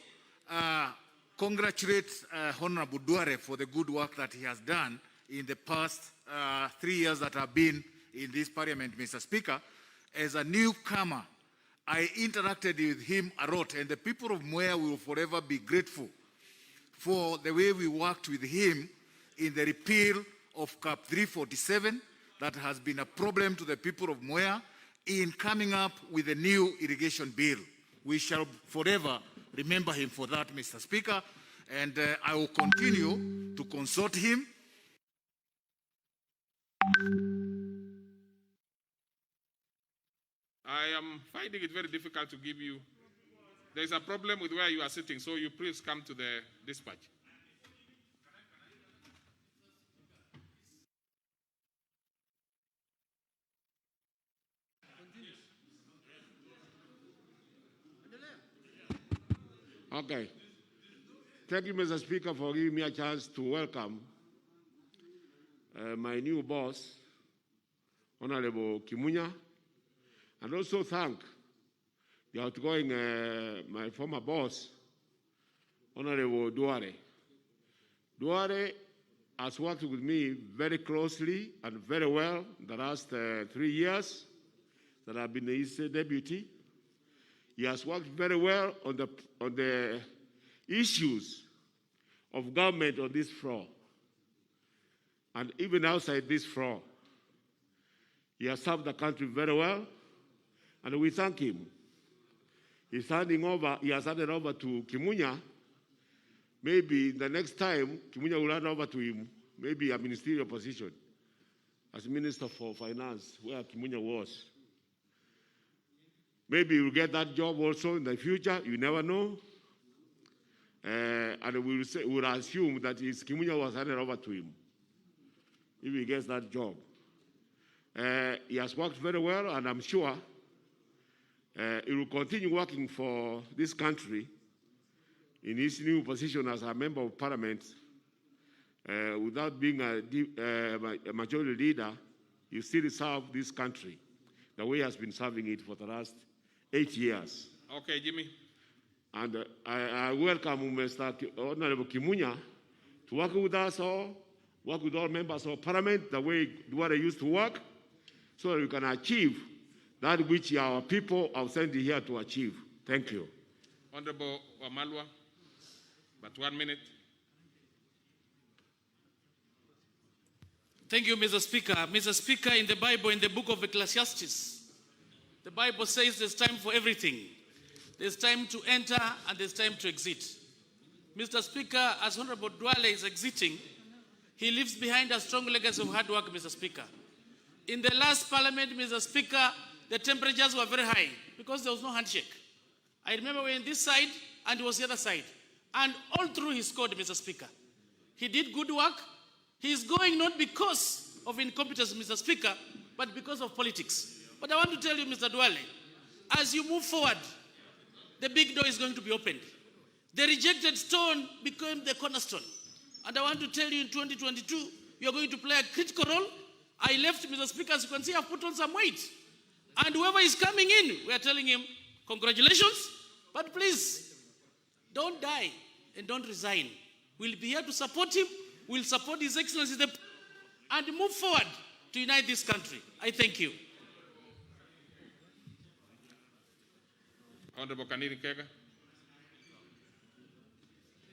congratulate Honorable Nduale for the good work that he has done in the past 3 years that I've been in this parliament, Mr. Speaker. As a newcomer, I interacted with him a lot, and the people of Mwea will forever be grateful for the way we worked with him in the repeal of Cap 347 that has been a problem to the people of Mwea in coming up with a new irrigation bill. We shall forever remember him for that, Mr. Speaker, and I will continue to consult him. I am finding it very difficult to give you. There is a problem with where you are sitting, so you please come to the dispatch. Okay. Thank you, Mr. Speaker, for giving me a chance to welcome my new boss, Honorable Kimunya, and also thank the outgoing, my former boss, Honorable Nduale. Nduale has worked with me very closely and very well the last 3 years that I've been his deputy. He has worked very well on the issues of government on this floor and even outside this floor. He has served the country very well, and we thank him. He has handed over to Kimunya. Maybe the next time, Kimunya will hand over to him, maybe a ministerial position as Minister for Finance, where Kimunya was. Maybe he will get that job also in the future, you never know. And we'll assume that Kimunya was handed over to him if he gets that job. He has worked very well, and I'm sure he will continue working for this country in his new position as a member of parliament. Without being a majority leader, he still serve this country the way he has been serving it for the last 8 years. Okay, Jimmy. And I welcome Mr. Honorable Kimunya to work with us all, work with all members of parliament the way Duale used to work, so that we can achieve that which our people are sent here to achieve. Thank you. Honorable Wamalwa, but 1 minute. Thank you, Mr. Speaker. Mr. Speaker, in the Bible, in the book of Ecclesiastes, the Bible says there's time for everything. There's time to enter and there's time to exit. Mr. Speaker, as Honorable Duale is exiting, he leaves behind a strong legacy of hard work, Mr. Speaker. In the last parliament, Mr. Speaker, the temperatures were very high because there was no handshake. I remember we were on this side and it was the other side. And all through he scored, Mr. Speaker. He did good work. He is going not because of incompetence, Mr. Speaker, but because of politics. But I want to tell you, Mr. Duale, as you move forward, the big door is going to be opened. The rejected stone became the cornerstone. And I want to tell you in 2022, you're going to play a critical role. I left, Mr. Speaker, as you can see, I've put on some weight. And whoever is coming in, we are telling him, congratulations, but please, don't die and don't resign. We'll be here to support him. We'll support His Excellency and move forward to unite this country. I thank you. Honorable Kaniri Kega.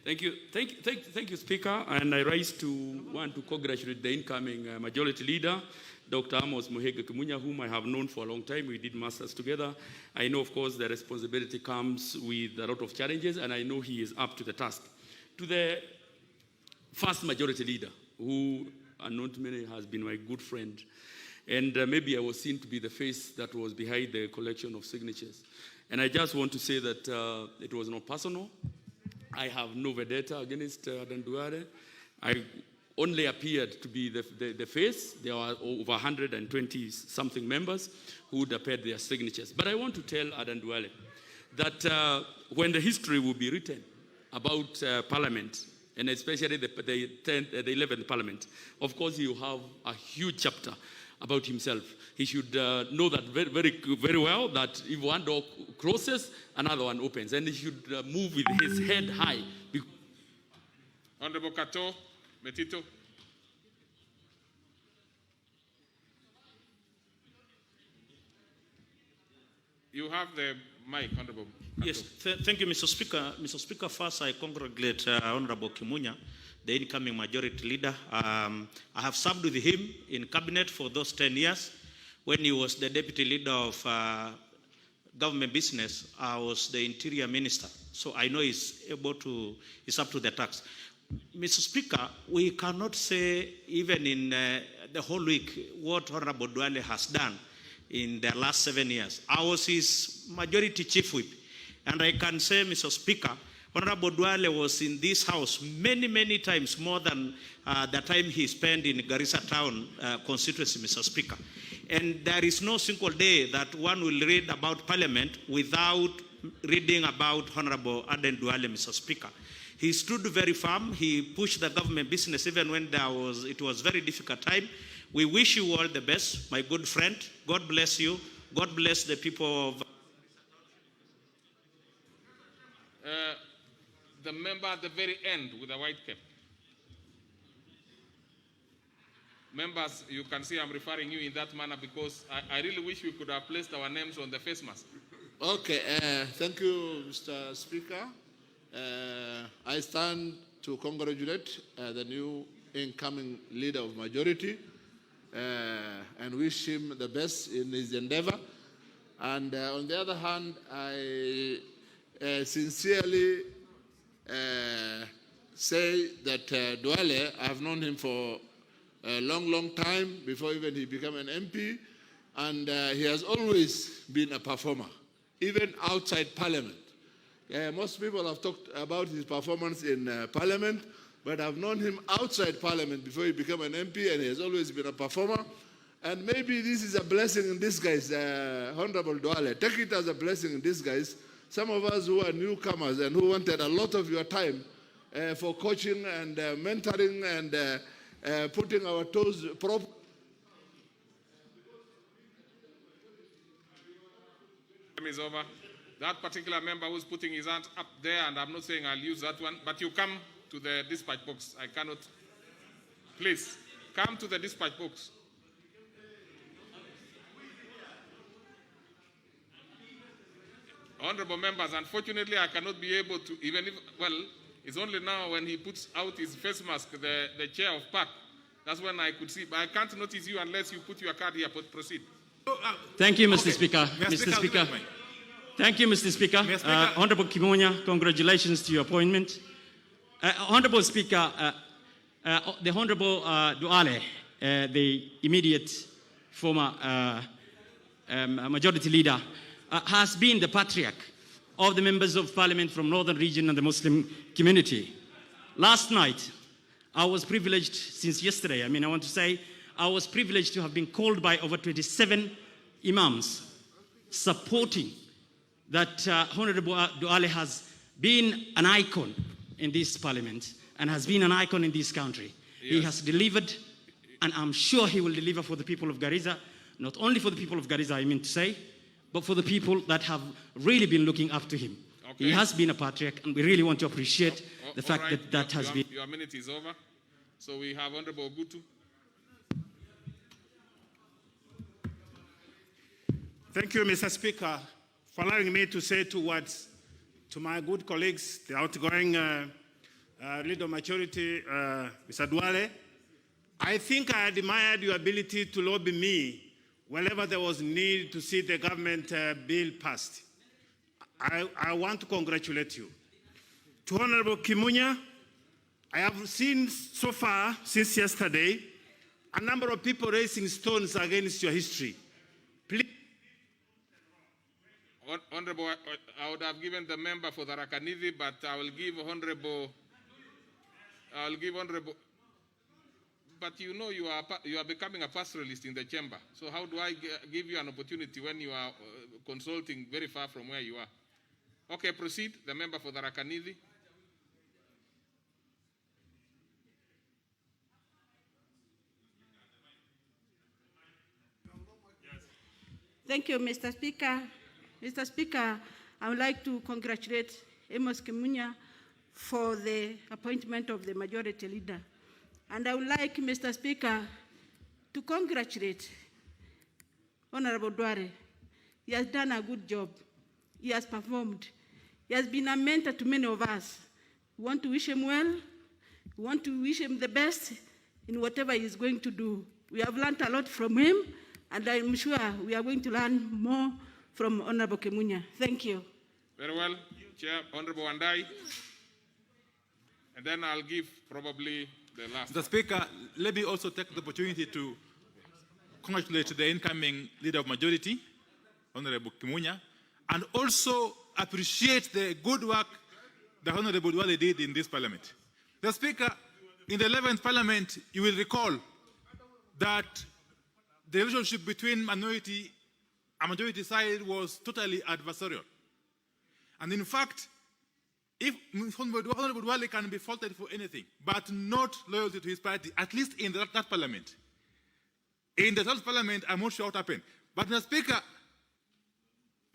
Thank you, Speaker. And I want to congratulate the incoming Majority Leader, Dr. Amos Muhege Kimunya, whom I have known for a long time. We did masters together. I know, of course, the responsibility comes with a lot of challenges, and I know he is up to the task. To the first Majority Leader, who, unknown to many, has been my good friend, and maybe I was seen to be the face that was behind the collection of signatures. And I just want to say that it was not personal. I have no vendetta against Adan Duale. I only appeared to be the face. There are over 120-something members who would appear their signatures. But I want to tell Adan Duale that when the history will be written about Parliament, and especially the 11th Parliament, of course he will have a huge chapter about himself. He should know that very well, that if one door closes, another one opens. And he should move with his head high. Honorable Kato, Metito. You have the mic, Honorable Kato. Yes, thank you, Mr. Speaker. Mr. Speaker, first I congratulate Honorable Kimunya, the incoming Majority Leader. I have served with him in cabinet for those 10 years. When he was the Deputy Leader of Government Business, I was the Interior Minister. So I know he's up to the task. Mr. Speaker, we cannot say even in the whole week what Honorable Duale has done in the last 7 years. I was his Majority Chief Whip. And I can say, Mr. Speaker, Honorable Duale was in this house many times more than the time he spent in Garissa Town constituency, Mr. Speaker. And there is no single day that one will read about Parliament without reading about Honorable Adan Duale, Mr. Speaker. He stood very firm. He pushed the government business even when it was very difficult time. We wish you all the best, my good friend. God bless you. God bless the people of... The member at the very end with the white cap. Members, you can see I'm referring you in that manner because I really wish we could have placed our names on the face mask. Okay, thank you, Mr. Speaker. I stand to congratulate the new incoming Leader of Majority and wish him the best in his endeavor. And on the other hand, I sincerely say that Duale, I've known him for a long time before even he became an MP, and he has always been a performer, even outside Parliament. Most people have talked about his performance in Parliament, but I've known him outside Parliament before he became an MP, and he has always been a performer. And maybe this is a blessing in disguise, Honorable Duale. Take it as a blessing in disguise. Some of us who are newcomers and who wanted a lot of your time for coaching and mentoring and putting our toes properly. Time is over. that particular member who's putting his hand up there, and I'm not saying I'll use that one, but you come to the dispatch box. I cannot. Please, come to the dispatch box. Honorable members, unfortunately, I cannot be able to, even if, well, it's only now when he puts out his face mask, the chair of PAC, that's when I could see. But I can't notice you unless you put your card here. Proceed. Thank you, Mr. Speaker. Mr. Speaker. Thank you, Mr. Speaker. Honorable Kimunya, congratulations to your appointment. Honorable Speaker, the Honorable Duale, the immediate former majority leader, has been the patriarch of the members of parliament from northern region and the Muslim community. Last night, I was privileged, since yesterday, I want to say, I was privileged to have been called by over 27 imams supporting that Honorable Duale has been an icon in this parliament and has been an icon in this country. Yes. He has delivered, and I'm sure he will deliver for the people of Garissa, not only for the people of Garissa, I mean to say, but for the people that have really been looking up to him. Okay. He has been a patriarch, and we really want to appreciate the fact that that has been... Your minute is over. So we have Honorable Gutu. Thank you, Mr. Speaker, for allowing me to say two words to my good colleagues, the outgoing leader of majority, Mr. Duale. I think I admired your ability to lobby me whenever there was need to see the government bill passed. I want to congratulate you. To Honorable Kimunya, I have seen so far, since yesterday, a number of people raising stones against your history. Please. Honorable, I would have given the member for the Rakanithi, but I will give Honorable, but you know you are becoming a pastoralist in the chamber. So how do I give you an opportunity when you are consulting very far from where you are? Okay, proceed. The member for the Rakanithi. Thank you, Mr. Speaker. Mr. Speaker, I would like to congratulate Amos Kimunya for the appointment of the majority leader. And I would like, Mr. Speaker, to congratulate Honorable Duale. He has done a good job. He has performed. He has been a mentor to many of us. We want to wish him well. We want to wish him the best in whatever he is going to do. We have learned a lot from him, and I'm sure we are going to learn more from Honorable Kimunya. Thank you. Very well. Chair, Honorable Wandai. And then I'll give probably the last. Mr. Speaker, let me also take the opportunity to congratulate the incoming leader of majority, Honorable Kimunya, and also appreciate the good work that Honorable Duale did in this parliament. The Speaker, in the 11th parliament, you will recall that the relationship between minority and majority side was totally adversarial. And in fact, if Honorable Duale can be faulted for anything, but not loyalty to his party, at least in that parliament. In the 12th parliament, I'm not sure what happened. But Mr. Speaker,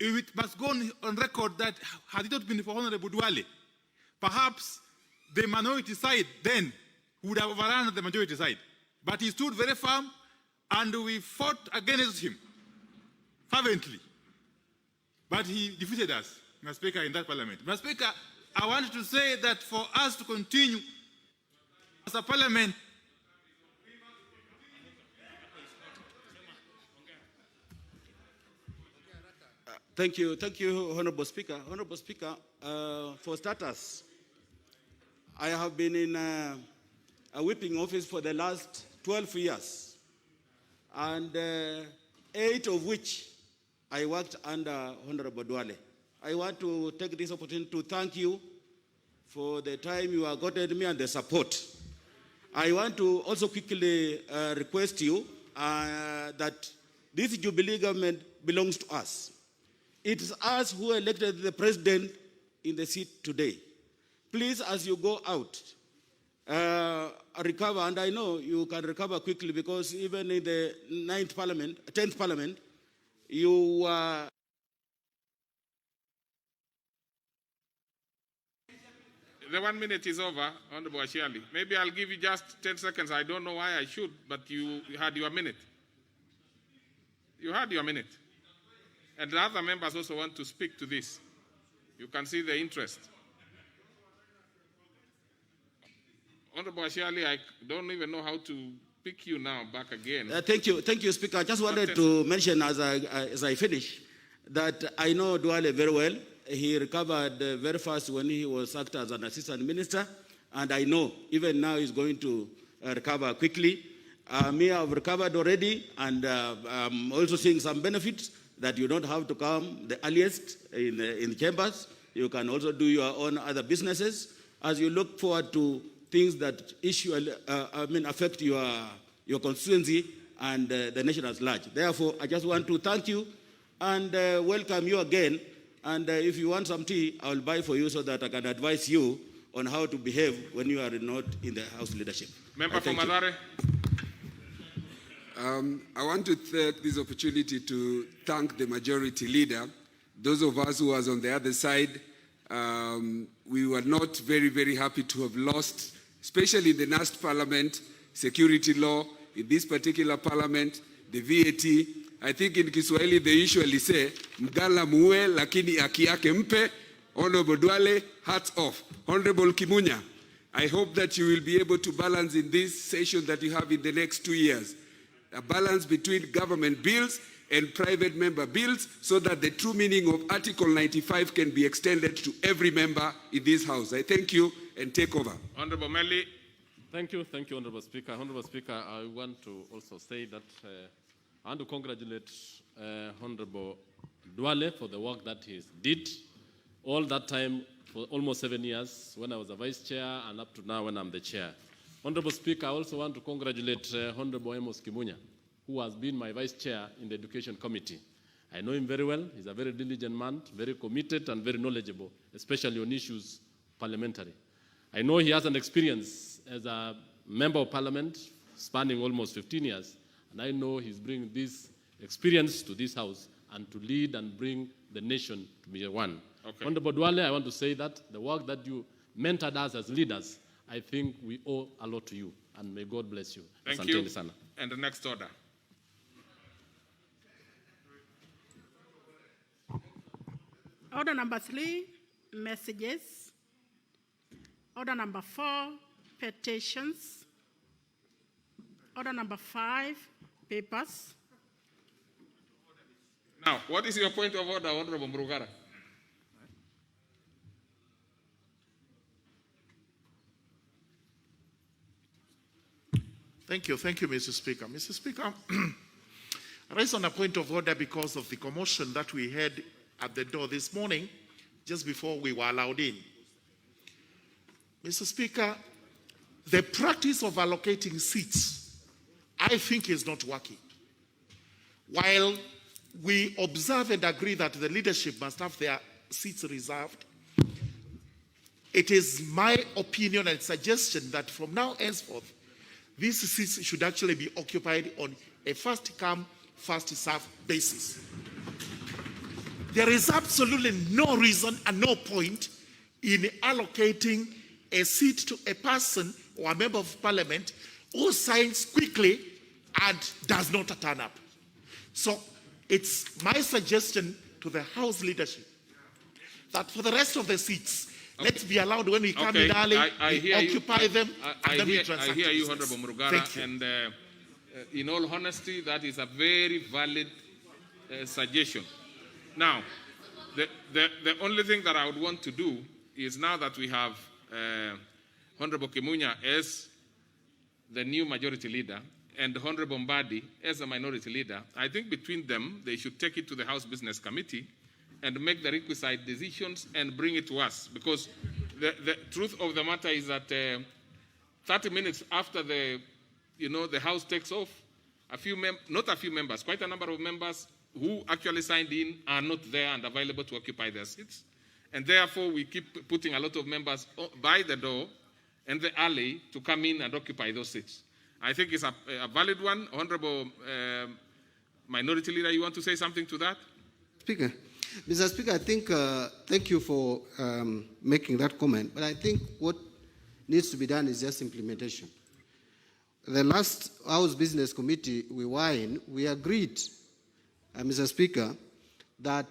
it must go on record that had it not been for Honorable Duale, perhaps the minority side then would have overrun the majority side. But he stood very firm, and we fought against him fervently. But he defeated us, Mr. Speaker, in that parliament. Mr. Speaker, I want to say that for us to continue as a parliament, Thank you, Honorable Speaker. Honorable Speaker, for starters, I have been in a whipping office for the last 12 years, and 8 of which I worked under Honorable Duale. I want to take this opportunity to thank you for the time you have gotten me and the support. I want to also quickly request you that this Jubilee government belongs to us. It is us who elected the president in the seat today. Please, as you go out, recover, and I know you can recover quickly because even in the 10th parliament, you the 1 minute is over, Honorable Ashiali. Maybe I'll give you just 10 seconds. I don't know why I should, but you had your minute. You had your minute. And the other members also want to speak to this. You can see the interest. Honorable Ashiali, I don't even know how to pick you now back again. Thank you, Speaker. I just wanted to mention as I finish that I know Duale very well. He recovered very fast when he was acting as an assistant minister, and I know even now he's going to recover quickly. Me, I've recovered already, and I'm also seeing some benefits that you don't have to come the earliest in chambers. You can also do your own other businesses as you look forward to things that affect your constituency and the nation at large. Therefore, I just want to thank you and welcome you again. And if you want some tea, I will buy for you so that I can advise you on how to behave when you are not in the House leadership. Member for Madare. I want to take this opportunity to thank the majority leader. Those of us who was on the other side, we were not very, very happy to have lost, especially in the last parliament, security law, in this particular parliament, the VAT. I think in Kiswahili they usually say, Mgala muwe lakini haki yake mpe. Honorable Duale, hats off. Honorable Kimunya, I hope that you will be able to balance in this session that you have in the next 2 years, a balance between government bills and private member bills so that the true meaning of Article 95 can be extended to every member in this House. I thank you and take over. Honorable Melly. Thank you, Honorable Speaker. Honorable Speaker, I want to also say that I want to congratulate Honorable Duale for the work that he did all that time for almost 7 years when I was a vice chair and up to now when I'm the chair. Honorable Speaker, I also want to congratulate Honorable Amos Kimunya, who has been my vice chair in the Education Committee. I know him very well. He's a very diligent man, very committed and very knowledgeable, especially on issues parliamentary. I know he has an experience as a member of parliament spanning almost 15 years, and I know he's bringing this experience to this House and to lead and bring the nation to be one. Okay. Honorable Duale, I want to say that the work that you mentored us as leaders, I think we owe a lot to you, and may God bless you. Thank you. And the next order. Order number 3, messages. Order number 4, petitions. Order number 5, papers. Now, what is your point of order, Honorable Mrugara? Thank you, Mr. Speaker. Mr. Speaker, I raise on a point of order because of the commotion that we had at the door this morning, just before we were allowed in. Mr. Speaker, the practice of allocating seats, I think, is not working. While we observe and agree that the leadership must have their seats reserved, it is my opinion and suggestion that from now henceforth, these seats should actually be occupied on a first-come, first-served basis. There is absolutely no reason and no point in allocating a seat to a person or a member of parliament who signs quickly and does not turn up. So it's my suggestion to the House leadership that for the rest of the seats, let's be allowed when we come in early, we occupy them, and then we transact. I hear you, Honorable Mrugara, and in all honesty, that is a very valid suggestion. Now, the only thing that I would want to do is, now that we have Honorable Kimunya as the new majority leader and Honorable Mbadi as a minority leader, I think between them, they should take it to the House Business Committee and make the requisite decisions and bring it to us. Because the truth of the matter is that 30 minutes after the House takes off, not a few members, quite a number of members who actually signed in are not there and available to occupy their seats. And therefore, we keep putting a lot of members by the door and the alley to come in and occupy those seats. I think it's a valid one. Honorable Minority Leader, you want to say something to that? Speaker, Mr. Speaker, I think, thank you for making that comment, but I think what needs to be done is just implementation. The last House Business Committee we were in, we agreed, Mr. Speaker, that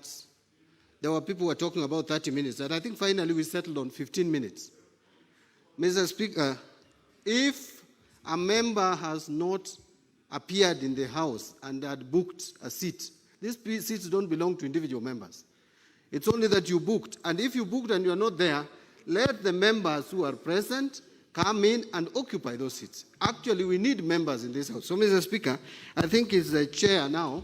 there were people who were talking about 30 minutes, and I think finally we settled on 15 minutes. Mr. Speaker, if a member has not appeared in the House and had booked a seat, these seats don't belong to individual members. It's only that you booked. And if you booked and you're not there, let the members who are present come in and occupy those seats. Actually, we need members in this House. So, Mr. Speaker, I think it's the chair now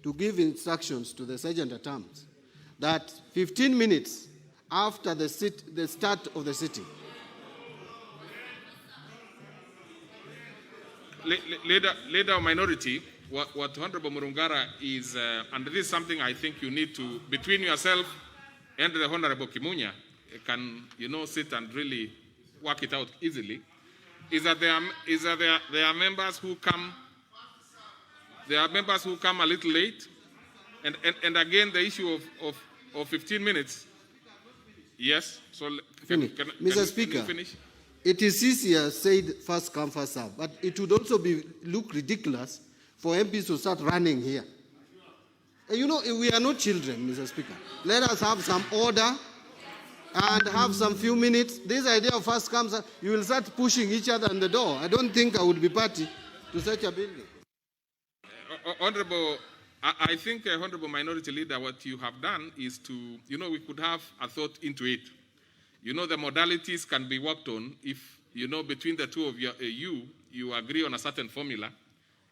to give instructions to the sergeant at arms that 15 minutes after the start of the sitting. Leader of Minority, what Honorable Murungara is, and this is something I think you need to, between yourself and the Honorable Kimunya, can, sit and really work it out easily, is that there are members who come, a little late, and again the issue of 15 minutes. Yes, so Mr. Speaker, it is easier said first come, first serve, but it would also look ridiculous for MPs to start running here. We are not children, Mr. Speaker. Let us have some order and have some few minutes. This idea of first comes, you will start pushing each other on the door. I don't think I would be party to such a building. Honorable, I think, Honorable Minority Leader, what you have done is to, we could have a thought into it. The modalities can be worked on if, between the two of you agree on a certain formula,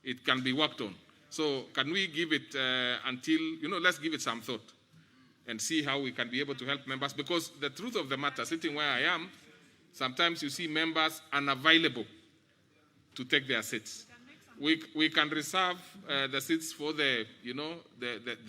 it can be worked on. So can we give it until, let's give it some thought and see how we can be able to help members, because the truth of the matter, sitting where I am, sometimes you see members unavailable to take their seats. We can reserve the seats for the